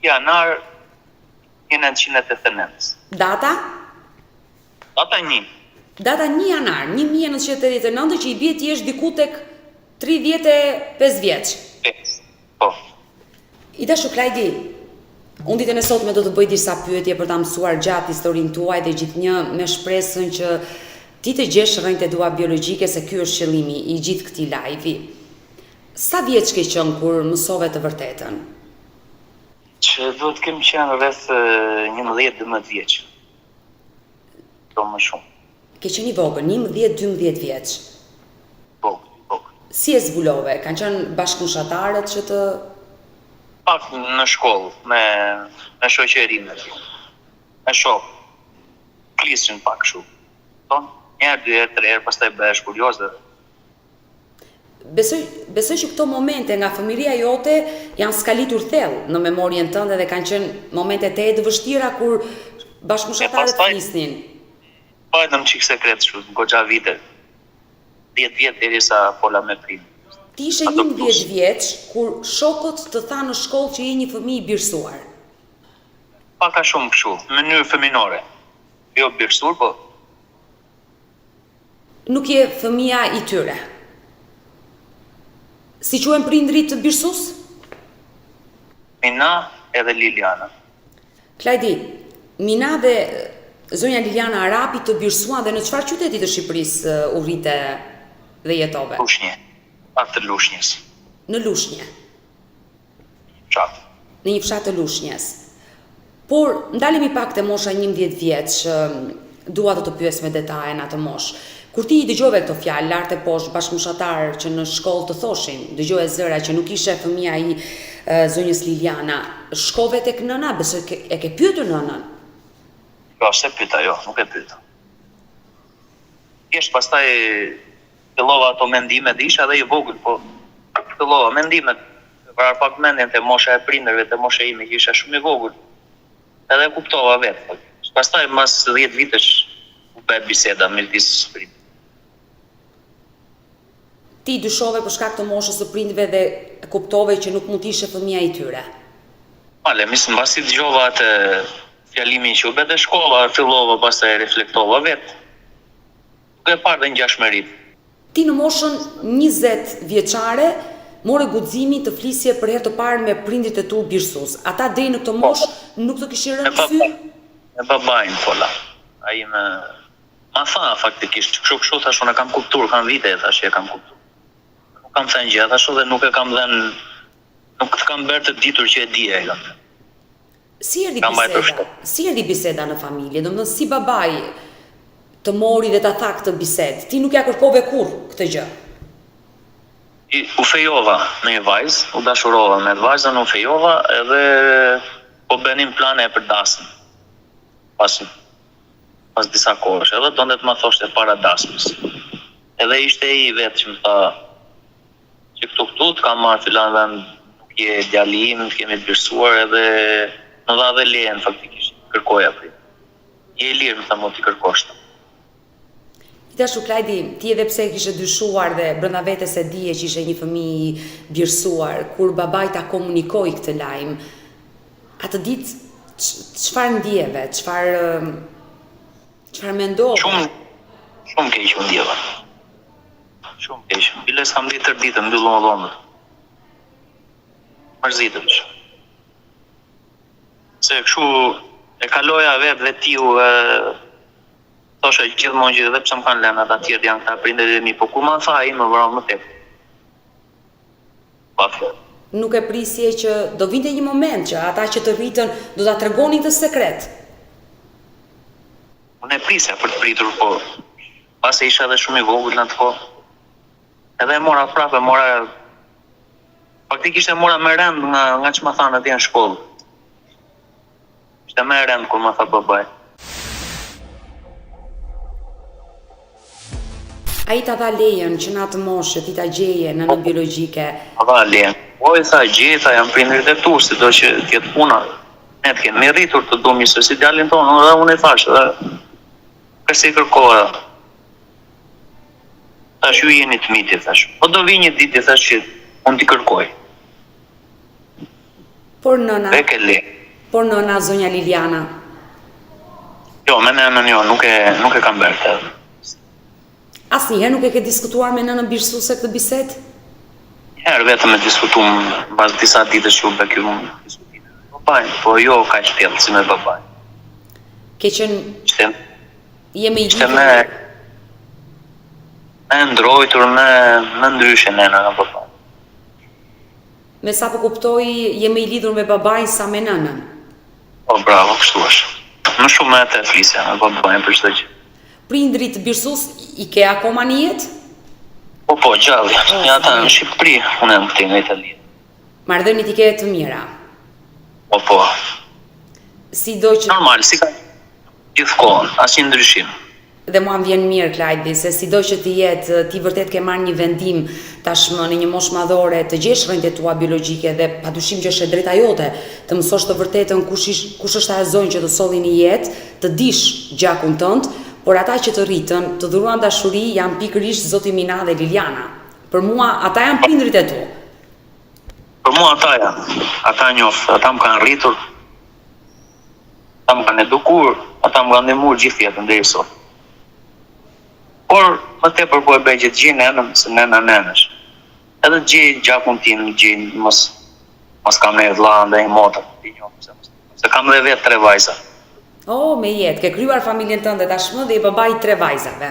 Janar 1989. Data? Data 1. Data 1 janar 1989, që i bie ti jesh diku tek 35 vjeç. Po. I dashur Klajdi, unë ditën e sotme do të bëj disa pyetje për ta mësuar gjatë historinë tuaj dhe gjithnjë me shpresën që ti të gjesh rrënjtë e tua biologjike, se ky është qëllimi i gjithë këtij live-i. Sa vjeç ke qenë kur mësove të vërtetën? Që duhet kem qenë rreth 11-12 vjeç. Do më shumë. Ke qenë i vogël, 11-12 vjeç. Vogël. Si e zbulove? Kanë qenë bashkëpunëtarët që të... Pak në shkollë, me shoqërinë. Me shok. Klishin pak shumë. Njerë, 2 herë, 3 herë, pastaj bëhesh kurioze. Besoj që këto momente nga fëmiria jote janë skalitur thellë në memorien tënde dhe kanë qenë momente të vështira kur bashkëpunëtarët flisnin. Pajtëm qikë sekret shumë, në goxha vite, 10 vjetë derisa pola me prind. Ti ishe 11 vjeç kur shokët të thanë në shkollë që je një fëmijë i birsuar. Paka shumë kështu, në mënyrë fëminore. Jo birsur, po. Nuk je fëmija i tyre. Si quhen prindrit të birsus? Mina edhe Liliana. Klajdi, Mina dhe zonja Liliana Arapi të birsuan dhe në çfarë qyteti të Shqipërisë u rrite dhe jetove? Lushnjë, atë të Lushnjës. Në Lushnjë? Qatë. Në një fshat të Lushnjës. Por, ndalemi pak te mosha 11 vjeç, dua të pyes me detaje në atë moshë. Kur ti i dëgjove këto fjalë lart e poshtë bashkëpunëtar që në shkollë të thoshin, dëgjove zëra që nuk ishe fëmia i zonjës Liliana, shkove tek nëna, besoj e ke pyetur nënën? Jo, se pyeta, jo, nuk e pyeta. Thjesht pastaj fillova ato mendimet, isha edhe i vogël, po fillova mendimet, varar pak mendjen te mosha e prindërve, te mosha ime, që isha shumë i vogël. Edhe kuptova vetë. Pastaj mas 10 vitesh u bëhet biseda me disë prindër. Ti dyshove për shkak të moshës së prindëve dhe kuptove që nuk mund të ishe fëmia i tyre. Male, mbasi dëgjova atë fjalimin që u bete shkolla, fillova, pastaj reflektova vetë. Nuk e parë dhe ngjashmërit. Ti në moshën 20 vjeçare more guximin të flisje për herë të parë me prindrit e tu birsus. Ata deri në këtë moshë nuk të kishin rënë sy? Me babain fola. Ai ma tha faktikisht, kështu thash, unë kam kuptuar, kam vite thash, e kam kuptuar. Nuk kam thënë gjë, thash, dhe nuk e kam dhënë, nuk të kam bërë të ditur që e di e kam. Si erdhi biseda në familje? Domethënë si babai të mori dhe ta tha këtë bisedë? Ti nuk ja kërkove kurrë këtë gjë? U fejova në një vajzë, u dashurova me vajzën, u fejova edhe po bënim plane për dasmën. Pas disa kohësh, edhe donte të ma thoshte para dasmës. Edhe ishte i vetë që më tha që këtu të kam marrë filan vend, nuk je djalim, kemi birsuar edhe më dha dhe lejen faktikisht, kërkoja për. Je i lirë, më tha, mo t'i kërkoshtë. Dashu Klajdi, ti edhe pse kishe dyshuar dhe brenda vetes e dije që ishe një fëmijë i birësuar, kur babai ta komunikoi këtë lajm, atë ditë çfarë ndjeve, çfarë mendove? Shumë keq u ndjeva. Shumë keq. Bile s'kam ditë tërë ditën, mbyllëm dhomët. Mërzitëm. Se kështu e kaloja vetë dhe tiu thosha gjithmonë gjithë dhe pse më kanë lënë ata të tjerë janë këta prindërit e mi, po kur ma tha ai më vrau më tepër. Pa fjalë. Nuk e prisje që do vinte një moment që ata që të rritën do ta tregonin të sekret. Unë e prisja për të pritur, po pas e isha edhe shumë i vogël në atë kohë. Edhe e mora prapë, faktikisht e mora me rend nga që ma thanë atje në shkollë. Ishte me rend kur ma tha babai. A i ta dha lejen që në atë moshë ti ta gjeje në nënën biologjike? A dha lejen. Po i tha gjeta, jam prindërit e tu, si do që tjetë puna. Ne të kemi rritur të dumi se si djalin tonë, dhe unë i thash, dhe kësi kërkoha. Thash ju jeni të miti, thash. Po do vi një ditë, thash që unë t'i kërkoj. Por nëna, Dhe ke le. por nëna zonja Liliana. Jo, me nënën jo, nuk e kam bërë të. Asnjëherë nuk e ke diskutuar me nënën birësuese këtë bisedë? Herë vetëm e diskutum pas disa ditësh që u bë kjo diskutim me babain, po jo kaq thellë si me babain. Ke qenë jemi i Ishte me ndrojtur me ndryshe nëna nga babai. Me sa po kuptoj, jemi i lidhur me babain sa me nënën. Po bravo, kështu është. Më shumë me atë flisja me babain për çdo gjë. Prindrit birësues i ke akoma në jetë? Po, gjalli. Ja ata në Shqipëri, unë jam këtej në Itali. Marrëdhëniet i ke të mira. Po. Sido që Normal, si ka gjithkohën, asnjë ndryshim. dhe mua më vjen mirë Klajdi, se sido që ti jetë, ti vërtet ke marrë një vendim tashmë në një moshë madhore të gjesh rrindjet tua biologjike dhe padyshim që është e drejta jote të mësosh të vërtetën kush është ajo zonjë që të solli në jetë, të dish gjakun tënd, por ata që të rritën, të dhuruan dashuri janë pikërisht zoti Mina dhe Liliana. Për mua ata janë prindrit e tu. Për mua ata janë, ata njoh, ata më kanë rritur, ata më kanë edukuar, ata më kanë ndihmuar gjithë jetën deri sot. Por më tepër po e bëj që të gjej nënën, se nëna nënësh. Edhe të gjej gjakun tim, gjej mos kam ne vëlla ndaj motër, ti njoh se kam dhe vetë 3 vajza. Me jetë, ke kryuar familjen tënde tashmë dhe i babai 3 vajzave.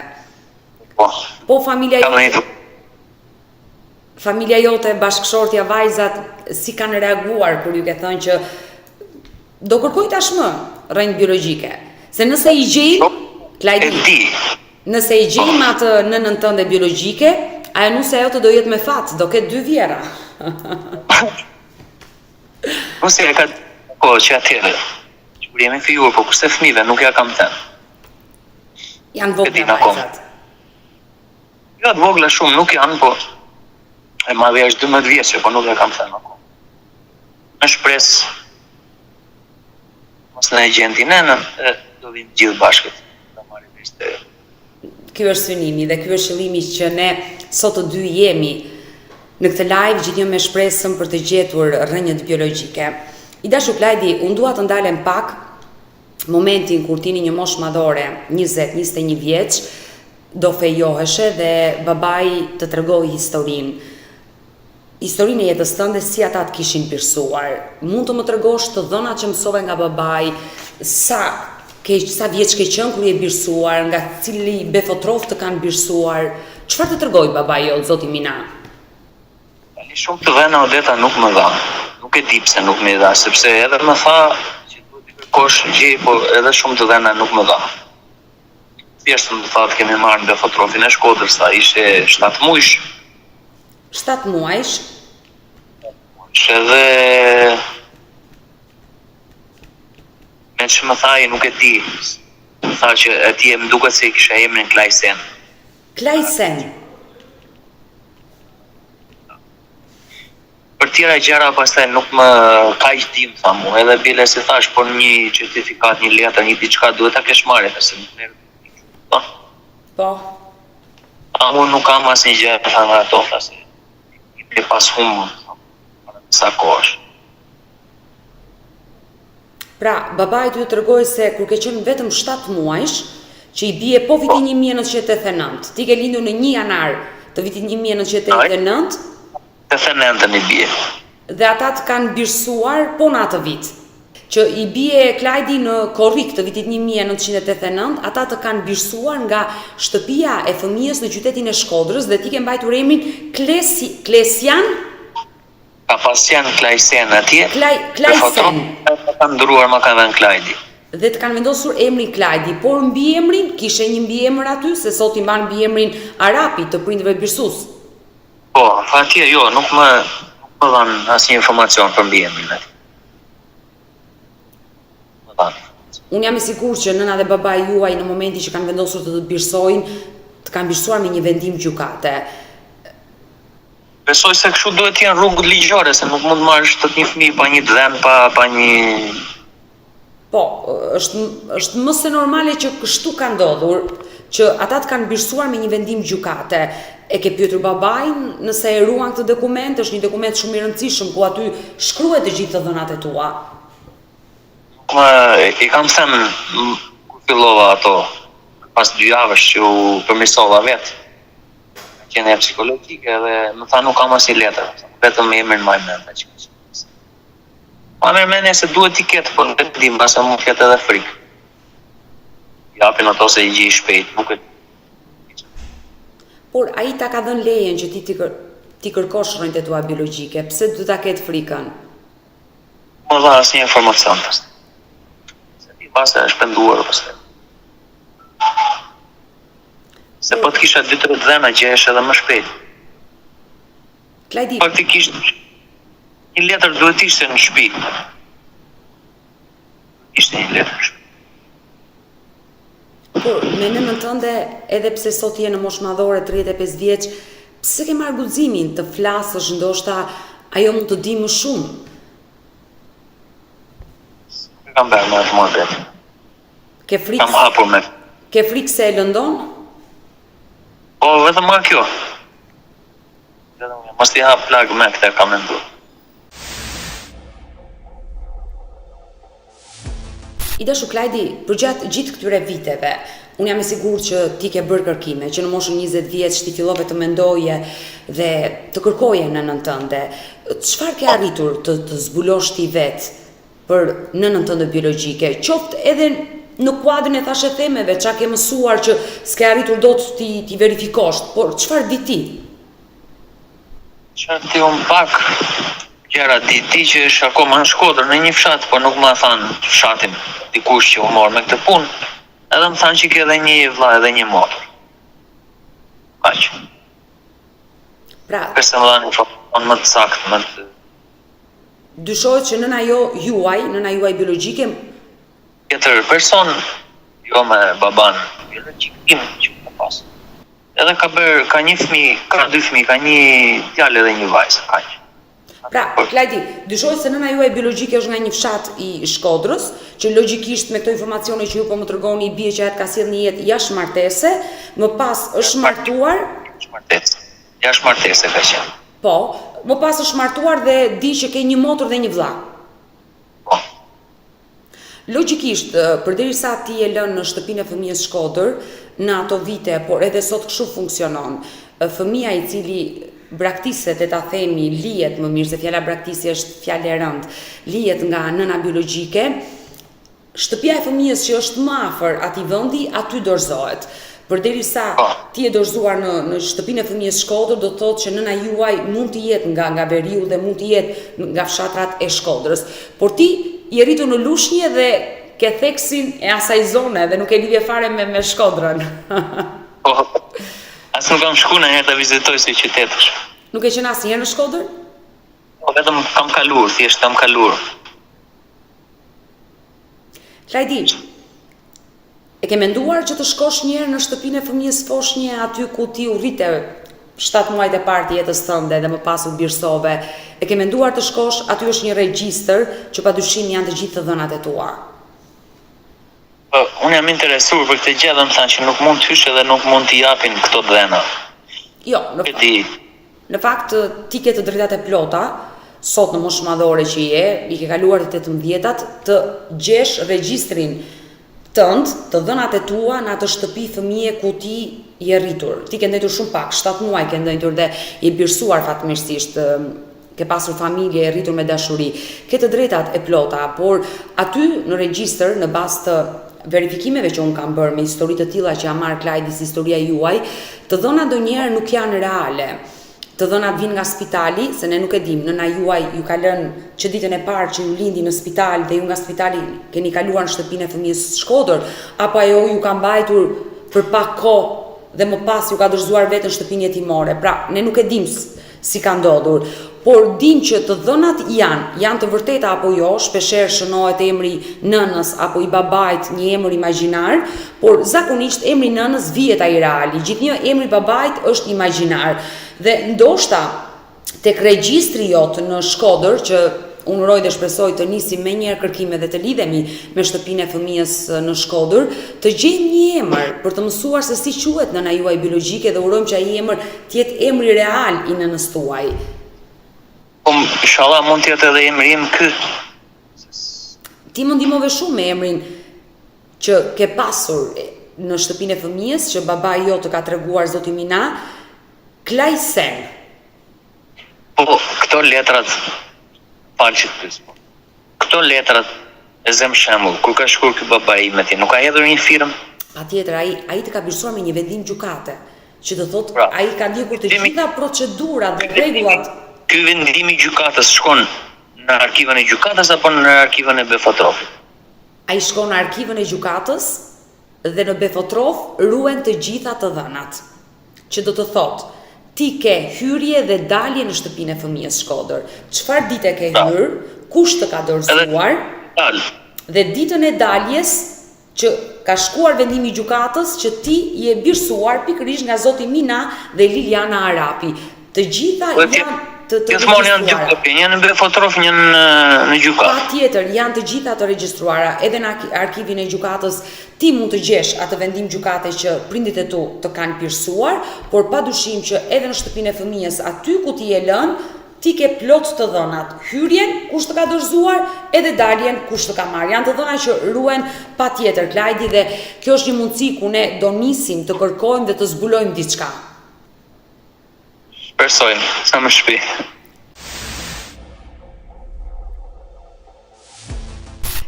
Po, familja jote, bashkëshortja, vajzat, si kanë reaguar kur ju ke thënë që do kërkoj tashmë rrënjë biologjike? Se nëse i gjejmë, Klajdi, nëse i gjejmë atë nënën tënde biologjike, ajo nuse ajo të do jetë me fat, do ketë 2 vjera. Nuse e ka që atjere, që kur jemi fijuar, po kurse fëmijëve nuk ja kam thënë. Janë vogla vajzat. Jo, të vogla shumë nuk janë, po e madhe është 12 vjeçë, po nuk e kam thënë akoma. Me shpresë mos në e gjenti nënën, do vinë gjithë bashkët. Ky është synimi dhe ky është qëllimi që ne sot të dy jemi në këtë live gjithnjë me shpresën për të gjetur rrënjët biologjike. I dashur Klajdi, unë dua të ndalem pak momentin kur tini një moshë madhore, 20-21 vjeç, do fejoheshe dhe babai të tregoj historinë. Historinë e jetës tënde si ata të kishin pirsuar. Mund të më tregosh të dhënat që mësove nga babai, sa vjeç ke qenë kur je birsuar, nga cili befotrof të kanë birsuar, çfarë të tregoj babai jot, zoti Mina? Shumë të vena Odeta nuk më dha. Nuk e di pse nuk më dha, sepse edhe më tha që duhet të kërkosh gjë, po edhe shumë të vena nuk më dha. Thjesht më tha të kemi marrë befotrofin e Shkodrës, sa ishte 7 muajsh. 7 muajsh? Edhe me që më tha nuk e di. Më tha që atje më duket se kisha emrin Klajsen. Klajsen? Për tjera gjëra pastaj nuk më kaq dim tha mu, edhe bile se thash, por një certifikat, një letër, një diçka duhet ta kesh marrë, se nuk merr. Po. Unë nuk kam asnjë gjë të thënë ato, se i pas humbur sa kohësh. Pra, babai ty tregoi se kur ke qenë vetëm 7 muajsh, që i bie po vitin 1989. Ti ke lindur në 1 janar të vitit 1989. 89 i bie. Dhe ata të kanë birsuar po në atë vit. Që i bie Klajdi në korrik të vitit 1989, ata të kanë birsuar nga shtëpia e fëmijës në qytetin e Shkodrës dhe ti ke mbajtur emrin Klesian? Kapasian Klajsen atje. Klajsen. Kanë ndruar më ka vënë Klajdi. Dhe të kanë vendosur emrin Klajdi, por mbiemrin kishe një mbiemër aty se sot i mban mbiemrin Arapi të prindërve birsus. Po, atje jo, nuk më dhanë asnjë informacion për mbiemrin aty. Unë jam i sigurt që nëna dhe babai juaj në momentin që kanë vendosur të birsojnë, të kanë birsuar me një vendim gjykate. Besoj se kështu duhet të jenë rrugët ligjore, se nuk mund marrësh të një fëmijë pa një dhën, pa një. Po, është më se normale që kështu ka ndodhur, që ata të kanë birsuar me një vendim gjykate. E ke pyetur babain nëse e ruan këtë dokument, është një dokument shumë i rëndësishëm ku aty shkruhet të gjithë të dhënat e tua. I kam thënë kur fillova ato, pas 2 javësh që u përmirësova vetë. Qenë psikologjike dhe më tha nuk kam asnjë letër, vetëm emrin më mend aq. Ma mendja se duhet t'i ketë, por nuk e di, mbase mund të ketë edhe frikë. Japin ato se i gjej shpejt, nuk e di. Por ai ta ka dhënë lejen që ti kërkosh rrënjtë tua biologjike, pse do ta ketë frikën? Më dha asnjë informacion pas. Pas e shpenduar pastaj. Se po të kisha 2-3 dhëna gjehesh edhe më shpejt. Klajdi. Faktikisht një letër duhet ishte në shtëpi. Ishte një letër në shtëpi. Por me nënën tënde, edhe pse sot je në moshë madhore 35 vjeç, pse ke marrë guximin të flasësh, ndoshta ajo mund të di më shumë? Kam bërë më të mërbet. Kam hapur me. Ke frikë se e lëndon? Po, vetëm ma kjo. Mos t'i hap plagë me këtë kam menduar. I dashur Klajdi, përgjatë gjithë këtyre viteve, unë jam e sigurt që ti ke bërë kërkime, që në moshën 20 vjeç ti fillove të mendoje dhe të kërkoje nënën tënde. Çfarë ke arritur të zbulosh ti vetë për nënën tënde biologjike, qoftë edhe në kuadrin e thashë themeve, çka ke mësuar që s'ke arritur dot ti verifikosh, por çfarë di ti? Çfarë di unë pak gjëra di që është akoma në Shkodër në një fshat, por nuk më thanë fshatin dikush që u mor me këtë punë. Edhe më thanë që ke edhe një vëlla edhe një motor. Kaq. Pra, kësë më dhanë informacion më të saktë, më të. Dyshohet që nëna juaj biologjike Tjetër person, jo me baban biologjik tim që ka pas. Edhe ka një fëmijë, ka 2 fëmijë, ka një djalë edhe një vajzë, kaq. Pra, Klajdi, dyshohet se nëna juaj biologjike është nga një fshat i Shkodrës, që logjikisht me këto informacione që ju po më tregoni i bie që atë ka sjellë një jetë jashtëmartese, më pas është martuar. Jashtëmartese ka qenë. Po, më pas është martuar dhe di që ke një motor dhe një vëlla. Po. Logjikisht, përderisa ti e lënë në shtëpinë e fëmijës Shkodër, në ato vite, por edhe sot kështu funksionon, fëmia i cili braktiset, e ta themi, lihet më mirë, se fjala braktisje është fjalë e rëndë, lihet nga nëna biologjike, shtëpia e fëmijës që është më afër atij vendi, aty dorëzohet. Përderisa ti e dorëzuar në shtëpinë e fëmijës Shkodër, do të thotë që nëna juaj mund të jetë nga Veriu dhe mund të jetë nga fshatrat e Shkodrës. Por ti i rritur në Lushnjë dhe ke theksin e asaj zone dhe nuk e lidhje fare me Shkodrën. Po, as nuk kam shku në herë të vizitoj si qytetësh. Nuk e qenë asnjëherë në Shkodër? Po, vetëm kam kaluar, thjesht kam kaluar. Klajdi, e ke menduar që të shkosh njerë në shtëpinë e fëmijës Foshnje, aty ku ti u rrite 7 muajt e parë të jetës tënde dhe më pas u birsove, e ke menduar të shkosh, aty është një regjistër që padyshim janë të gjithë të dhënat e tua? Unë jam interesuar për këtë gjë dhe më thanë që nuk mund të hysh edhe nuk mund t'i japin këto dhëna. Jo, në fakt ti ke të drejtat e plota, sot në moshë madhore që je, i ke kaluar të 18-at, të gjesh regjistrin tënd, të dhënat e tua në atë shtëpi fëmije ku ti je rritur. Ti ke ndajtur shumë pak, 7 muaj ke ndajtur dhe je birsuar fatmirësisht, ke pasur familje, e rritur me dashuri. Ke të drejtat e plota, por aty në regjistër, në bazë të verifikimeve që unë kam bërë me histori të tilla që ja marr Klajdi si historia juaj, të dhënat ndonjëherë nuk janë reale. Të dhënat vinë nga spitali, se ne nuk e dim, nëna juaj ju ka lënë që ditën e parë që ju lindi në spital dhe ju nga spitali keni kaluar në shtëpinë e fëmijës Shkodër, apo ajo ju ka mbajtur për pak kohë dhe më pas ju ka dorëzuar vetë në shtëpinë jetimore. Pra, ne nuk e dim si ka ndodhur, por dim që të dhënat janë të vërteta apo jo, shpeshherë shënohet emri nënës apo i babait një emër imagjinar, por zakonisht emri nënës vihet ai reali, gjithnjë emri babait është imagjinar. Dhe ndoshta tek regjistri jot në Shkodër, që unë uroj dhe shpresoj të nisim me njëherë kërkime dhe të lidhemi me shtëpinë e fëmijës në Shkodër, të gjejmë një emër për të mësuar se si quhet nëna juaj biologjike dhe urojmë që ai emër të jetë emri real i nënës tuaj. Inshallah mund të jetë edhe emri im ky. Ti më ndihmove shumë me emrin që ke pasur në shtëpinë e fëmijës, që babai jot të ka treguar zoti Mina, Klajsen. Po, këto letrat, falë që të pysë, këto letrat e zem shembull, kur ka shkuar ky babai me ti, nuk ka hedhur një firmë? Patjetër, ai të ka birsuar me një vendim gjykate, që të thotë ai ka ndjekur të gjitha procedurat dhe rregullat. Ky vendim i gjykatës shkon në arkivën e gjykatës apo në arkivën e Befotrofit? Ai shkon në arkivën e gjykatës dhe në Befotrof ruhen të gjitha të dhënat. Që do të thotë, ti ke hyrje dhe dalje në shtëpinë e fëmijës Shkodër. Çfarë dite ke hyrë, kush të ka dorëzuar, dhe ditën e daljes që ka shkuar vendimi i gjykatës që ti je birsuar pikërisht nga zoti Mina dhe Liliana Arapi. Të gjitha janë të gjithmonë janë dy kopje, një në Befotrof, një në gjykatë. Patjetër, janë të gjitha të regjistruara, edhe në arkivin e gjykatës ti mund të gjesh atë vendim gjykate që prindit e tu të kanë pirsuar, por padyshim që edhe në shtëpinë e fëmijës, aty ku ti je lënë, ti ke plot të dhënat. Hyrjen kush të ka dorëzuar, edhe daljen kush të ka marrë. Janë të dhëna që ruhen patjetër, Klajdi, dhe kjo është një mundësi ku ne do nisim të kërkojmë dhe të zbulojmë diçka. Shpresojmë, sa më shpejt.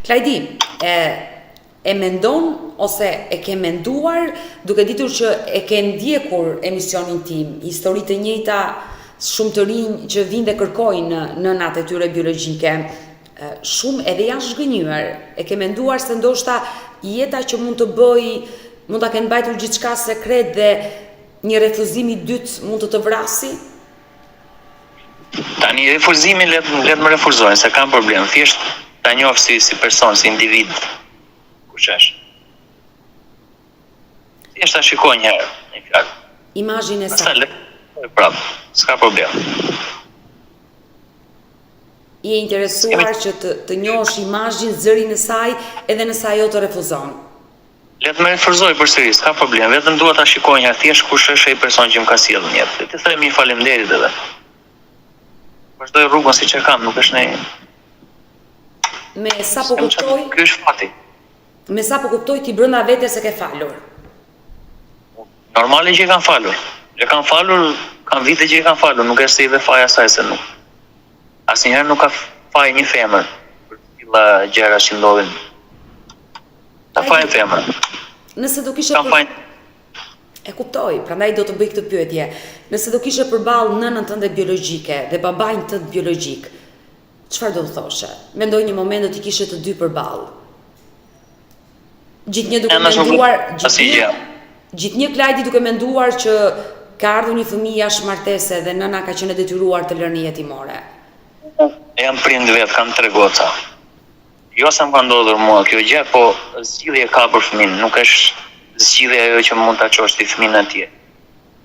Klajdi, e mendon ose e ke menduar duke ditur që e ke ndjekur emisionin tim, histori të njëjta shumë të rinj që vinë dhe kërkojnë nënat e tyre biologjike, shumë edhe janë zhgënjur. E ke menduar se ndoshta jeta që mund të bëj, mund ta kenë mbajtur gjithçka sekret dhe një refuzim i dytë mund të vrasi? Tani refuzimin let më refuzojnë, se kam problem. Thjesht ta njoh si person, si individ. Kush është? Thjesht ta shikoj një herë, një fjalë. Imazhin e saj. Prap, s'ka problem. Je interesuar që të njohësh imazhin, zërin e saj, edhe nëse ajo të refuzon. Le të më refuzoj përsëri, s'ka problem. Vetëm dua ta shikoj një herë thjesht kush është ai person që më ka sjellë në jetë. Të them një faleminderit edhe. Vazhdoj rrugën siç e kam, nuk është ne. Me sa po kuptoj, ky është fati. Me sa po kuptoj ti brenda vetes e ke falur. Normale që e kam falur. E kam falur, kam vite që e kam falur, nuk është se i dhe faja saj se nuk. Asnjëherë nuk ka faj një femër për të tilla gjëra që ndodhin. Ta fajnë femër. Nëse do kishe E kuptoj, prandaj do të bëj këtë pyetje. Nëse do kishe përballë nënën tënde biologjike dhe babain tënd biologjik, çfarë do të thoshe? Mendoj një moment do t'i kishe të dy përballë. Gjithnjë duke menduar, gjithnjë Klajdi duke menduar që ka ardhur një fëmijë jashtë martese dhe nëna ka qenë e detyruar të lënë jetimore. Jam prind vet, kam 3 goca. Jo sa më ka ndodhur mua kjo gjë, po zgjidhje ka për fëmin, nuk është zgjidhja ajo që mund ta çosh ti fëmin atje.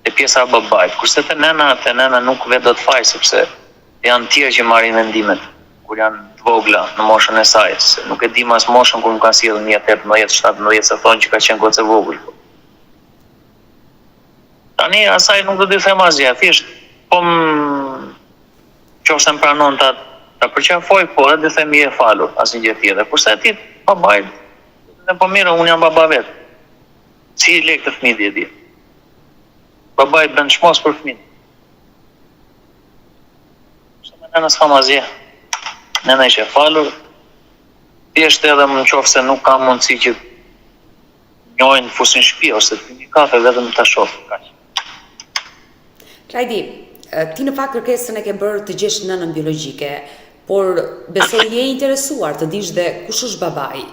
Te pjesa e babait, kurse te nëna nuk vetë do të faj sepse janë tjerë që marrin vendimet kur janë të vogla në moshën e saj, se nuk e di mas moshën kur më kanë sjellë në 18, 17, se thonë që ka qenë gocë e vogël. Tani asaj nuk do t'i them asgjë, thjesht po qofse më pranon ta përqafoj, po edhe themi e falur, asnjë gjë tjetër. Kurse ti babait, ne po mirë, unë jam baba vet. Si i lek të fëmijët e di. Babait bën çmos për fëmijën. Se me nëna s'kam asgjë. Nëna ishte falur. Thjesht edhe më qofse nuk kam mundësi që njojnë fusin shtëpi ose të një kafe vetëm ta shoh kaq. Klajdi, ti në fakt kërkesën e ke bërë të gjesh nënën biologjike, por besoj je interesuar të dish dhe kush është babai.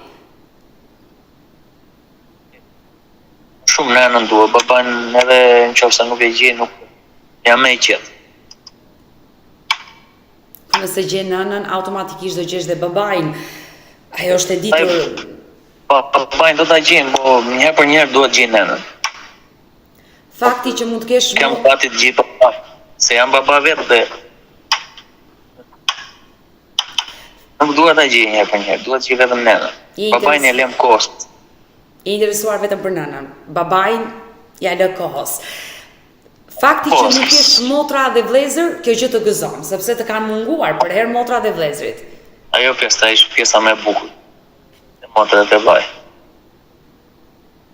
Shumë nënën dua, babain edhe nëse nuk e gjej, nuk jam më i qetë. Nëse gje nënën, automatikisht do gjesh dhe babain. Ajo është e ditur. Babain do ta gjejmë, po njëherë për njëherë duhet gjej nënën. Fakti që mund të kesh Kam pati të gjej baba, se jam baba vetë dhe nuk duhet ta gjej njëherë për njëherë, duhet të gjej vetëm nënën. Babain e lëm kohës. Je interesuar vetëm për nënën. Babain ja lë kohës. Fakti që nuk kesh motra dhe vëllezër, kjo gjë të gëzon, sepse të kanë munguar për herë motra dhe vëllezërit. Ajo pjesa ishte pjesa më e bukur. E motrat e vaj.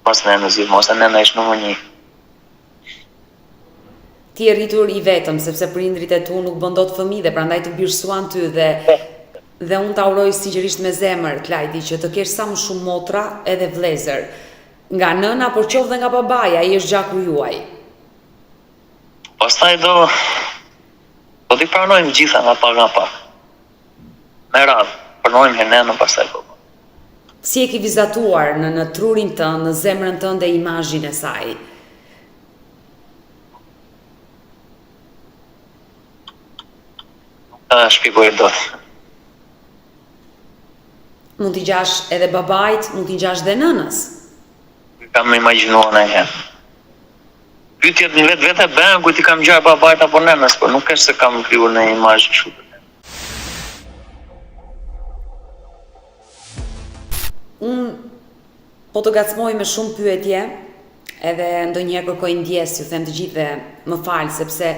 Mos nëna zi, mos nëna ishte numër 1. Ti je rritur i vetëm, sepse prindrit e tu nuk bën dot fëmijë dhe prandaj të birsuan ty dhe unë ta uroj sinqerisht me zemër, Klajdi, që të kesh sa më shumë motra edhe vëllezër. Nga nëna, por qoftë dhe nga babai, ai është gjaku juaj. Pastaj do t'i pranojmë gjitha nga pak. Me radhë, pranojmë nënën pastaj baba. Si e ke vizatuar në trurin tënd, në zemrën tënde imazhin e saj? Ta shpjegoj dot. Mund t'i gjash edhe babait, mund t'i gjash dhe nënës. Kam imagjinuar ndonjëherë. Pyetjet në vetë bën ku ti kam gjarë babait apo nënës, por nuk është se kam krijuar në imazh kështu. Unë po të gacmoj me shumë pyetje, edhe ndonjëherë kërkoj ndjes, ju them të gjithëve më fal, sepse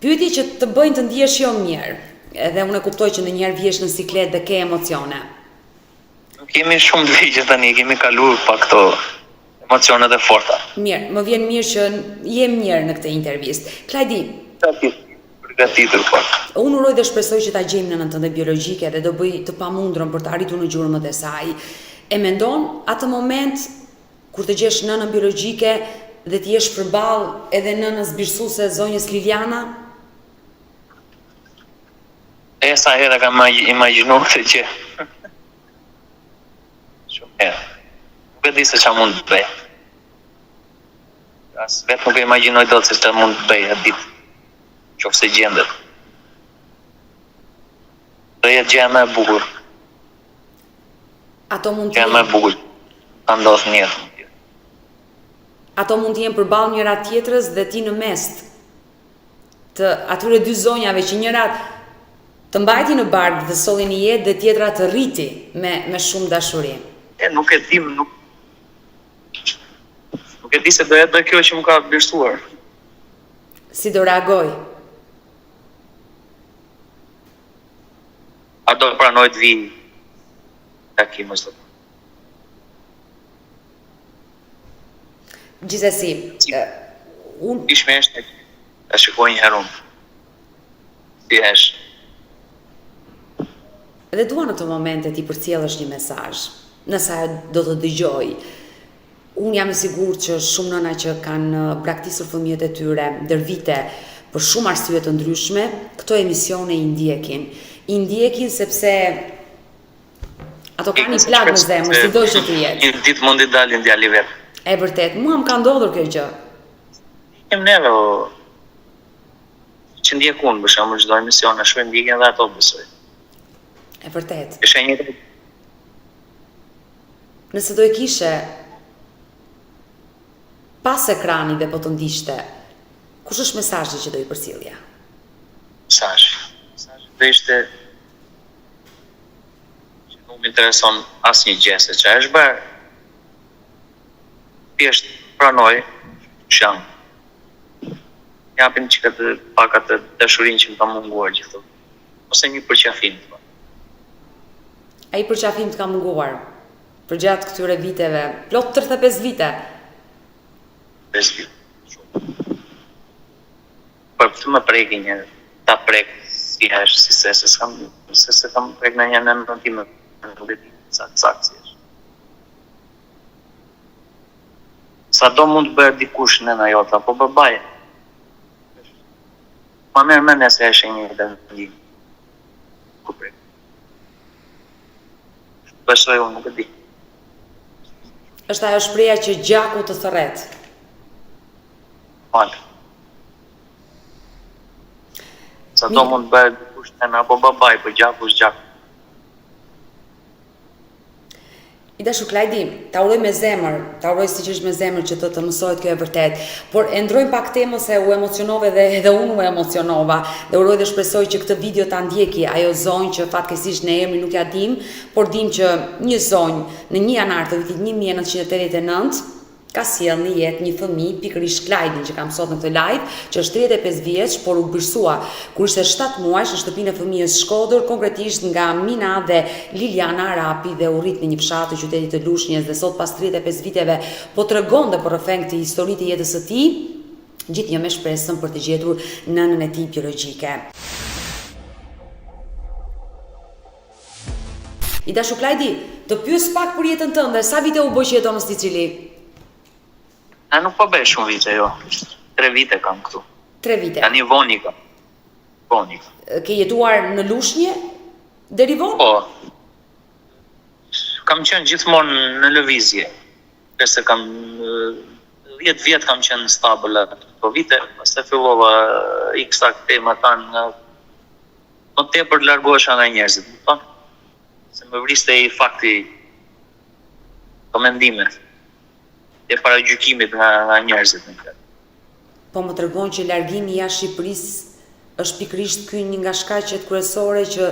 pyetje që të bëjnë të ndihesh jo mirë. Edhe unë e kuptoj që ndonjëherë vjesh në siklet dhe ke emocione. Kemi shumë ligje tani, kemi kaluar pa këto emocionet e forta. Mirë, më vjen mirë që jem mirë në këtë intervistë. Klajdi, përgatitur po. Unë uroj dhe shpresoj që ta gjejmë nënën tënde biologjike dhe do bëj të pamundrën për të arritur në gjurmët e saj. E mendon atë moment kur të gjesh nënën biologjike dhe të jesh përballë edhe nënës birsuese zonjës Liliana? Sa herë kam imagjinuar se që shumë herë. Nuk e di se çfarë mund të bëj. As vetë nuk e imagjinoj dot se çfarë mund të bëj atë ditë. Qofse gjendet. Do jetë gjë më e bukur. Ato mund të Gjë më e bukur. Ka ndodhur në jetë. Ato mund të jenë përballë njëra tjetrës dhe ti në mes të atyre dy zonjave që njëra të mbajti në barkë dhe solli në jetë dhe tjetra të rriti me shumë dashuri. Nuk e di, nuk e di se do jetë kjo që më ka birsuar. Si do reagoj? A do pranoj të vi takimës do? Gjithsesi, unë Ishme është ta shikoj një herë unë. Si është. dhe dua në të momente ti përcjellësh një mesazh, nëse ajo do të dëgjoj. Unë jam e sigurt që shumë nëna që kanë braktisur fëmijët e tyre ndër vite për shumë arsye të ndryshme, këto emisione i ndjekin sepse ato kanë një plagë në zemër, sido që të jetë. Një ditë mund të dalin djali vet. E vërtet, mua më ka ndodhur kjo gjë. Kem neve që ndjek unë, për shembull çdo emision, ashtu e ndjekin edhe ato besoj. E vërtet. Është një Nëse do e kishe pas ekranit dhe po të ndiqte, kush është mesazhi që do i përcjellja? Mesazhi do ishte që nuk më intereson asnjë gjë se çfarë është bërë. Thjesht pranoj Sham. Japin që këtë pakat të dashurinë që më ka munguar gjithë. Ose një përqafim. Ai përqafim të ka munguar për gjatë këtyre viteve, plot 35 vite. 5 vite. Për këtë më preki një, ta prek si është, si se kam prek në një në nëntime, nuk e di sakt si është. Sa do mund të bërë dikush në në jota, po babaj. Ma merë me nëse eshe një dhe një. Ku prek. Besoj unë, nuk e di. Është ajo shpreha që gjaku të thërret. Falë. Sa do mund të bërë dikush në në apo babaj, për gjaku është gjaku. I dashu Klajdi, ta uroj me zemër, ta uroj si që është me zemër që të mësohet kjo e vërtet, por e ndrojmë pak temën se u emocionove dhe edhe unë u emocionova, dhe uroj dhe shpresoj që këtë video ta ndjeki ajo zonjë që fatkesisht në emri nuk ja dim, por dim që një zonjë në 1 janar të vitit 1989 ka sjellë në jetë një fëmijë, pikërisht Klajdin që kam sot në këtë live, që është 35 vjeç, por u bërsua kur ishte 7 muajsh në shtëpinë e fëmijës Shkodër, konkretisht nga Mina dhe Liliana Arapi, dhe u rrit në një fshat të qytetit të Lushnjës, dhe sot pas 35 viteve po tregonte për rrëfeng të historitë të jetës së tij, gjithnjë me shpresën për të gjetur nënën e tij biologjike. I dashu Klajdi, të pyes pak për jetën tënde, sa vite u bë që jeton në Sicili? A nuk po bëj shumë vite, jo. 3 vite kam këtu. 3 vite. Ka një vonika. Vonika. Ke jetuar në Lushnjë deri vonë? Po. Kam qenë gjithmonë në lëvizje. Përse kam 10 vjet kam qenë në stabël ato vite, pastaj fillova iksak tema tanë më tepër largohesha nga njerëzit, më thonë. Se më vriste i fakti komendimet e paragjykimit nga njerëzit në këtë. Po më tregon që largimi jashtë Shqipërisë është pikërisht ky një nga shkaqet kryesore që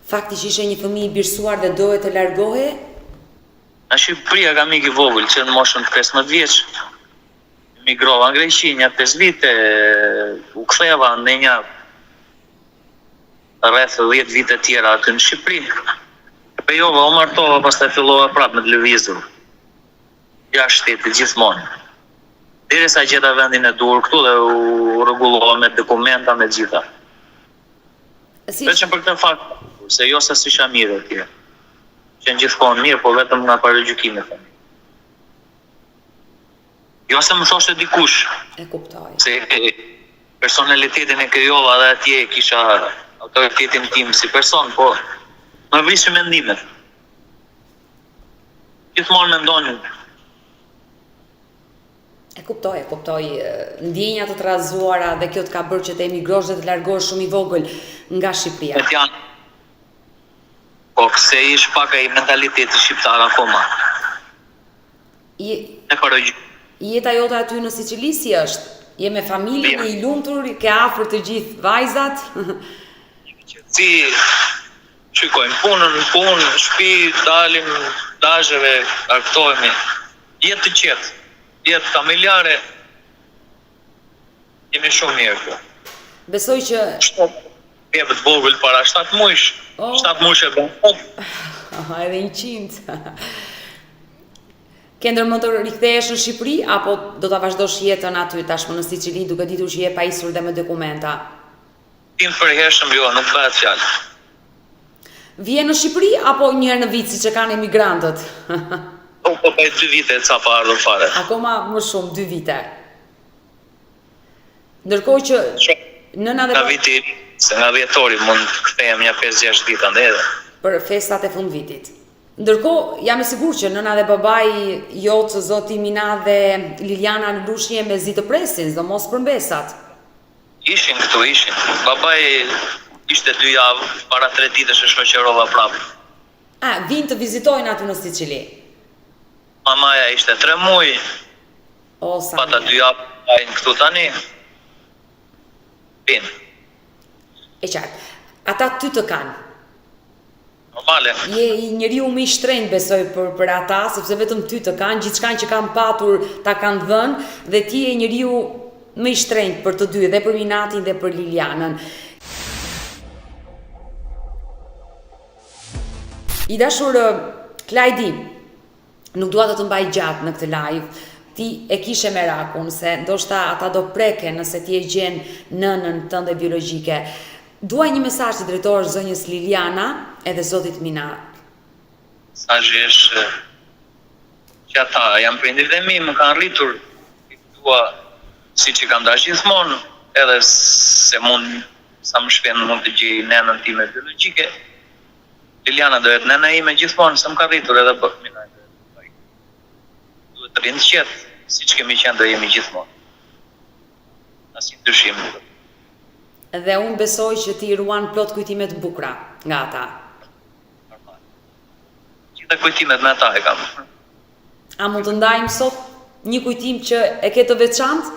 fakti që ishe një fëmijë i birsuar dhe dohet të largohej? Në Shqipëria kam mik i vogël që në moshën 15 vjeç migrova në Greqi një 5 vite, u ktheva në një rreth 10 vite tjera aty në Shqipëri. Pejova, u martova, pastaj fillova prapë me të lëvizur. Jashtë shtetit gjithmonë. Derisa gjeta vendin e duhur këtu dhe u rregullova me dokumenta me gjitha. Vetëm për këtë fakt, se jo se s'isha mirë atje. Qenë gjithmonë mirë, po vetëm nga paragjykimet. Jo se më thoshte dikush. E kuptoj. Se personalitetin e krijova dhe atje kisha autoritetin tim si person, po më vrisin mendimet. Gjithmonë mendonin. E kuptoj, ndjenja të trazuara dhe kjo të ka bërë që të emigrosh dhe të largosh shumë i vogël nga Shqipëria. Janë. Po pse ish pak ai mentaliteti shqiptar akoma. Jeta jote aty në Sicili si është? Je me familje, je i lumtur, ke afër të gjithë vajzat? Si shikojmë punë, shtëpi, dalim, dasheve, argëtohemi. Jetë të qetë. Jetë familjare, jemi shumë mirë këtu. Besoj që... Bebët vogël para 7 mujsh, 7 mujsh e bën. Edhe 100. Ke ndërmend të rikthehesh në Shqipëri, apo do ta vazhdosh jetën aty tashmë në Sicili, duke ditur që je pajisur dhe me dokumenta? Tim përhershëm jo, nuk bëhet fjalë. Vjen në Shqipëri apo një herë në vit siç e kanë emigrantët? Po 2 vite ca pa ardhur fare. Akoma më shumë, 2 vite. Ndërkohë që nëna dhe... Nga viti, se nga dhjetori mund të kthehem një 5-6 ditë edhe. Për festat e fundvitit. Ndërkohë, jam e sigurt që nëna dhe babai jotë, zoti Mina dhe Liliana në Lushnjë me zi të presin, do mos përmbesat. Ishin këtu. Babai ishte 2 javë, para 3 ditësh e shoqërova prapë. Vinë të vizitojnë aty në Sicili. Mamaja ishte 3 muaj. Pata 2 javë ajnë këtu tani. Vinë. E qartë. Ata ty të kanë. normale. Je i njeriu më i shtrenjtë besoj për ata, sepse vetëm ty të kanë, gjithçka që kanë patur ta kanë dhënë dhe ti je njeriu më i shtrenjtë për të dy, dhe për Minatin dhe për Lilianën. I dashur Klajdi, nuk dua të mbaj gjatë në këtë live. Ti e kishe merakun se ndoshta ata do preken nëse ti e gjen nënën tënde biologjike. Duaj një mesazh të drejtohesh zonjës Liliana edhe zotit Minat. Mesazhi është që ata janë prindërit e mi, më kanë rritur, dua siç i kam dashur gjithmonë, edhe se mund sa më shpejt mund të gjej nënën time biologjike. Liliana do jetë nëna ime gjithmonë, se më ka rritur edhe për Minat. Duhet të rinë të qetë, siç kemi qenë do jemi gjithmonë. Asnjë dyshim. Dhe unë besoj që ti ruan plot kujtime të bukura nga ata. Normal. Gjitha kujtimet me ata e kam. A mund të ndajmë sot një kujtim që e ke të veçantë?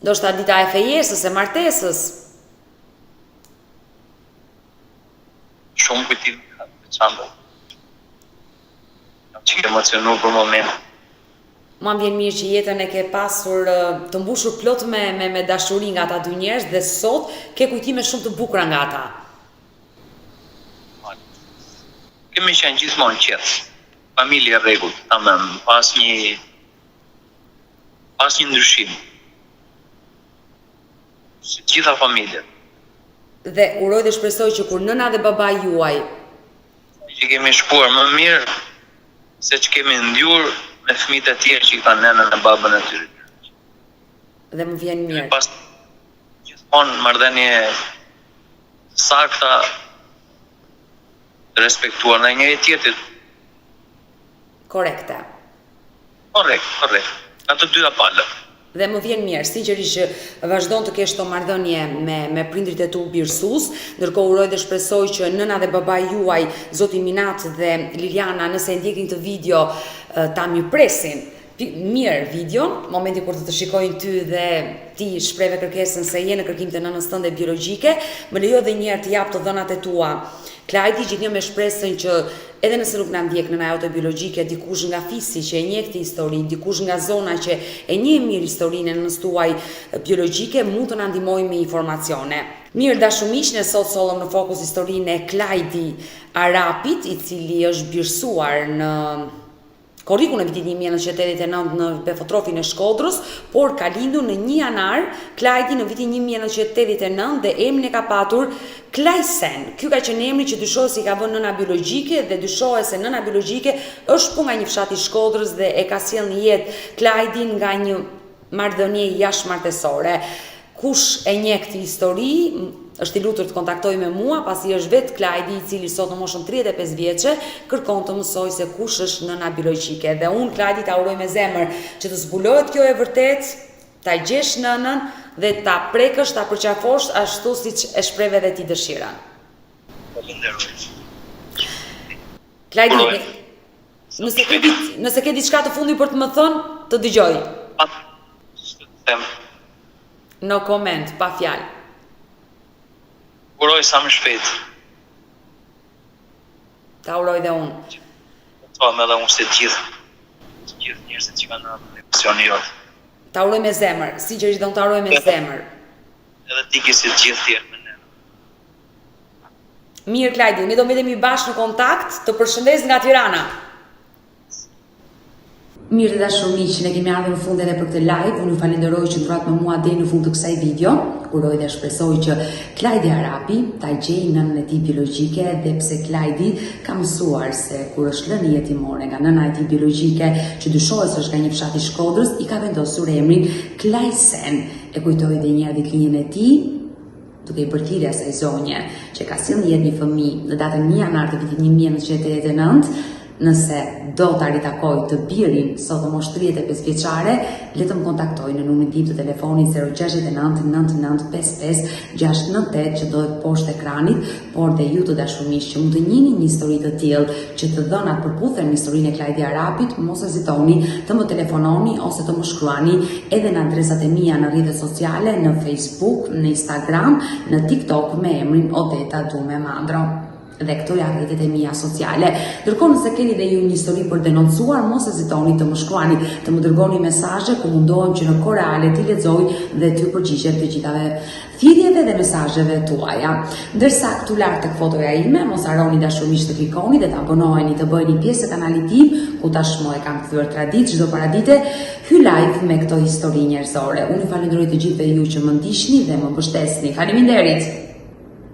Ndoshta dita e fejesës, e martesës. Shumë kujtim të veçantë. Jam çike emocionuar për moment. Mua më vjen mirë që jetën e ke pasur të mbushur plot me dashuri nga ata dy njerëz dhe sot ke kujtime shumë të bukura nga ata. Kemi qenë gjithmonë qetë. Familje rregullt, tamam, pas një ndryshim. Si gjitha familjet. Dhe uroj dhe shpresoj që kur nëna dhe baba juaj që kemi shkuar më mirë se që kemi ndjur me fëmijët e tjerë që i kanë nënën e babën e tyre. dhe më vjen mirë. Pas gjithmonë marrëdhënie sakta, të respektuar në njëri tjetrit. Korekte. Korrekt. Ato dyja palë. Dhe më vjen mirë, sinqerisht që vazhdon të kesh të marrëdhënie me prindrit e tu birësues, ndërkohë uroj dhe shpresoj që nëna dhe babai juaj, zoti Minat dhe Liliana, nëse e ndjekin këtë video, ta mirëpresin mirë videon, momenti kur të shikojnë ty dhe ti shpreve kërkesën se je në kërkim të nënës tënde biologjike, më lejo dhe njëherë të jap të dhënat e tua. Klajdi, gjithnjë me shpresën që edhe nëse nuk na ndjek nëna jote biologjike, dikush nga fisi që e njeh këtë histori, dikush nga zona që e njeh mirë historinë e nënës tuaj biologjike, mund të na ndihmojë me informacione. Mirë dashur miq, ne sot sollëm në fokus historinë e Klajdi Arapit, i cili është birësuar në korrikun e vitit 1989 në Befotrofin e Shkodrës, por ka lindur në 1 janar Klajdi në vitin 1989 dhe emrin e ka patur Klajsen. Ky ka qenë emri që dyshohet se i ka vënë nëna biologjike dhe dyshohet se nëna biologjike është pun nga një fshat i Shkodrës dhe e ka sjellë në jetë Klajdin nga një marrëdhënie jashtëmartësore. Kush e njeh këtë histori, është i lutur të kontaktoj me mua, pasi është vetë Klajdi i cili sot në moshën 35 vjeçe kërkon të mësoj se kush është nëna biologjike. Dhe unë Klajdi ta uroj me zemër që të zbulohet kjo e vërtet, ta gjesh nënën dhe ta prekësh, ta përqafosh ashtu siç e shpreve dhe ti dëshiran. Falenderoj. Klajdi, nëse ke diçka të fundit për të më thënë, të dëgjoj. No comment, pa fjalë. Uroj sa më shpejt. Ta uroj dhe unë. Thonë edhe unë se gjithë njerëzit që kanë në emisioni jote. Ta uroj me zemër, sinqerisht do ta uroj me zemër. Edhe ti ke si të gjithë tjerë me ne. Mirë Klajdi, ne do mbetemi bashkë në kontakt, të përshëndes nga Tirana. Mirë dhe dashur miq, ne kemi ardhur në fund edhe për këtë live. Unë ju falenderoj që ndrorat me mua deri në fund të kësaj video. Uroj dhe shpresoj që Klajdi Arapi ta gjejë nënën e tij biologjike, dhe pse Klajdi ka mësuar se kur është lënë jetimore nga nëna e tij biologjike, që dyshohet se është nga një fshat i Shkodrës, i ka vendosur emrin Klajsen. E kujtoi edhe një herë ditëlinjën e tij, duke i bërtirë asaj zonje që ka sjellë në jetë një fëmijë në datën 1 janar të vitit 1989. Nëse do të ritakoj të birin sot të mosh 35 vjeçare, le të më kontaktoj në numrin tim të telefonit 069 9955 698 që do të poshtë ekranit, por dhe ju të dashur miq që mund të njihni një histori të tillë që të dhënat përputhen me historinë e Klajdi Arapit, mos hezitoni të më telefononi ose të më shkruani edhe në adresat e mia në rrjetet sociale, në Facebook, në Instagram, në TikTok me emrin Odeta Dume Mandro. Dhe këto janë rrjetet e mia sociale. Ndërkohë nëse keni dhe ju një histori për denoncuar, mos hezitoni të më shkruani, të më dërgoni mesazhe ku mundohem që në kohë reale t'i lexoj dhe t'ju përgjigjem të gjithave thirrjeve dhe mesazheve tuaja. Ndërsa këtu lart tek fotoja ime, mos harroni dashur miq të klikoni dhe të abonoheni, të bëheni pjesë e kanalit tim, ku tashmë e kam kthyer traditë çdo paradite hy live me këto histori njerëzore. Unë ju falenderoj të gjithëve ju që më ndiqni dhe më mbështesni. Faleminderit.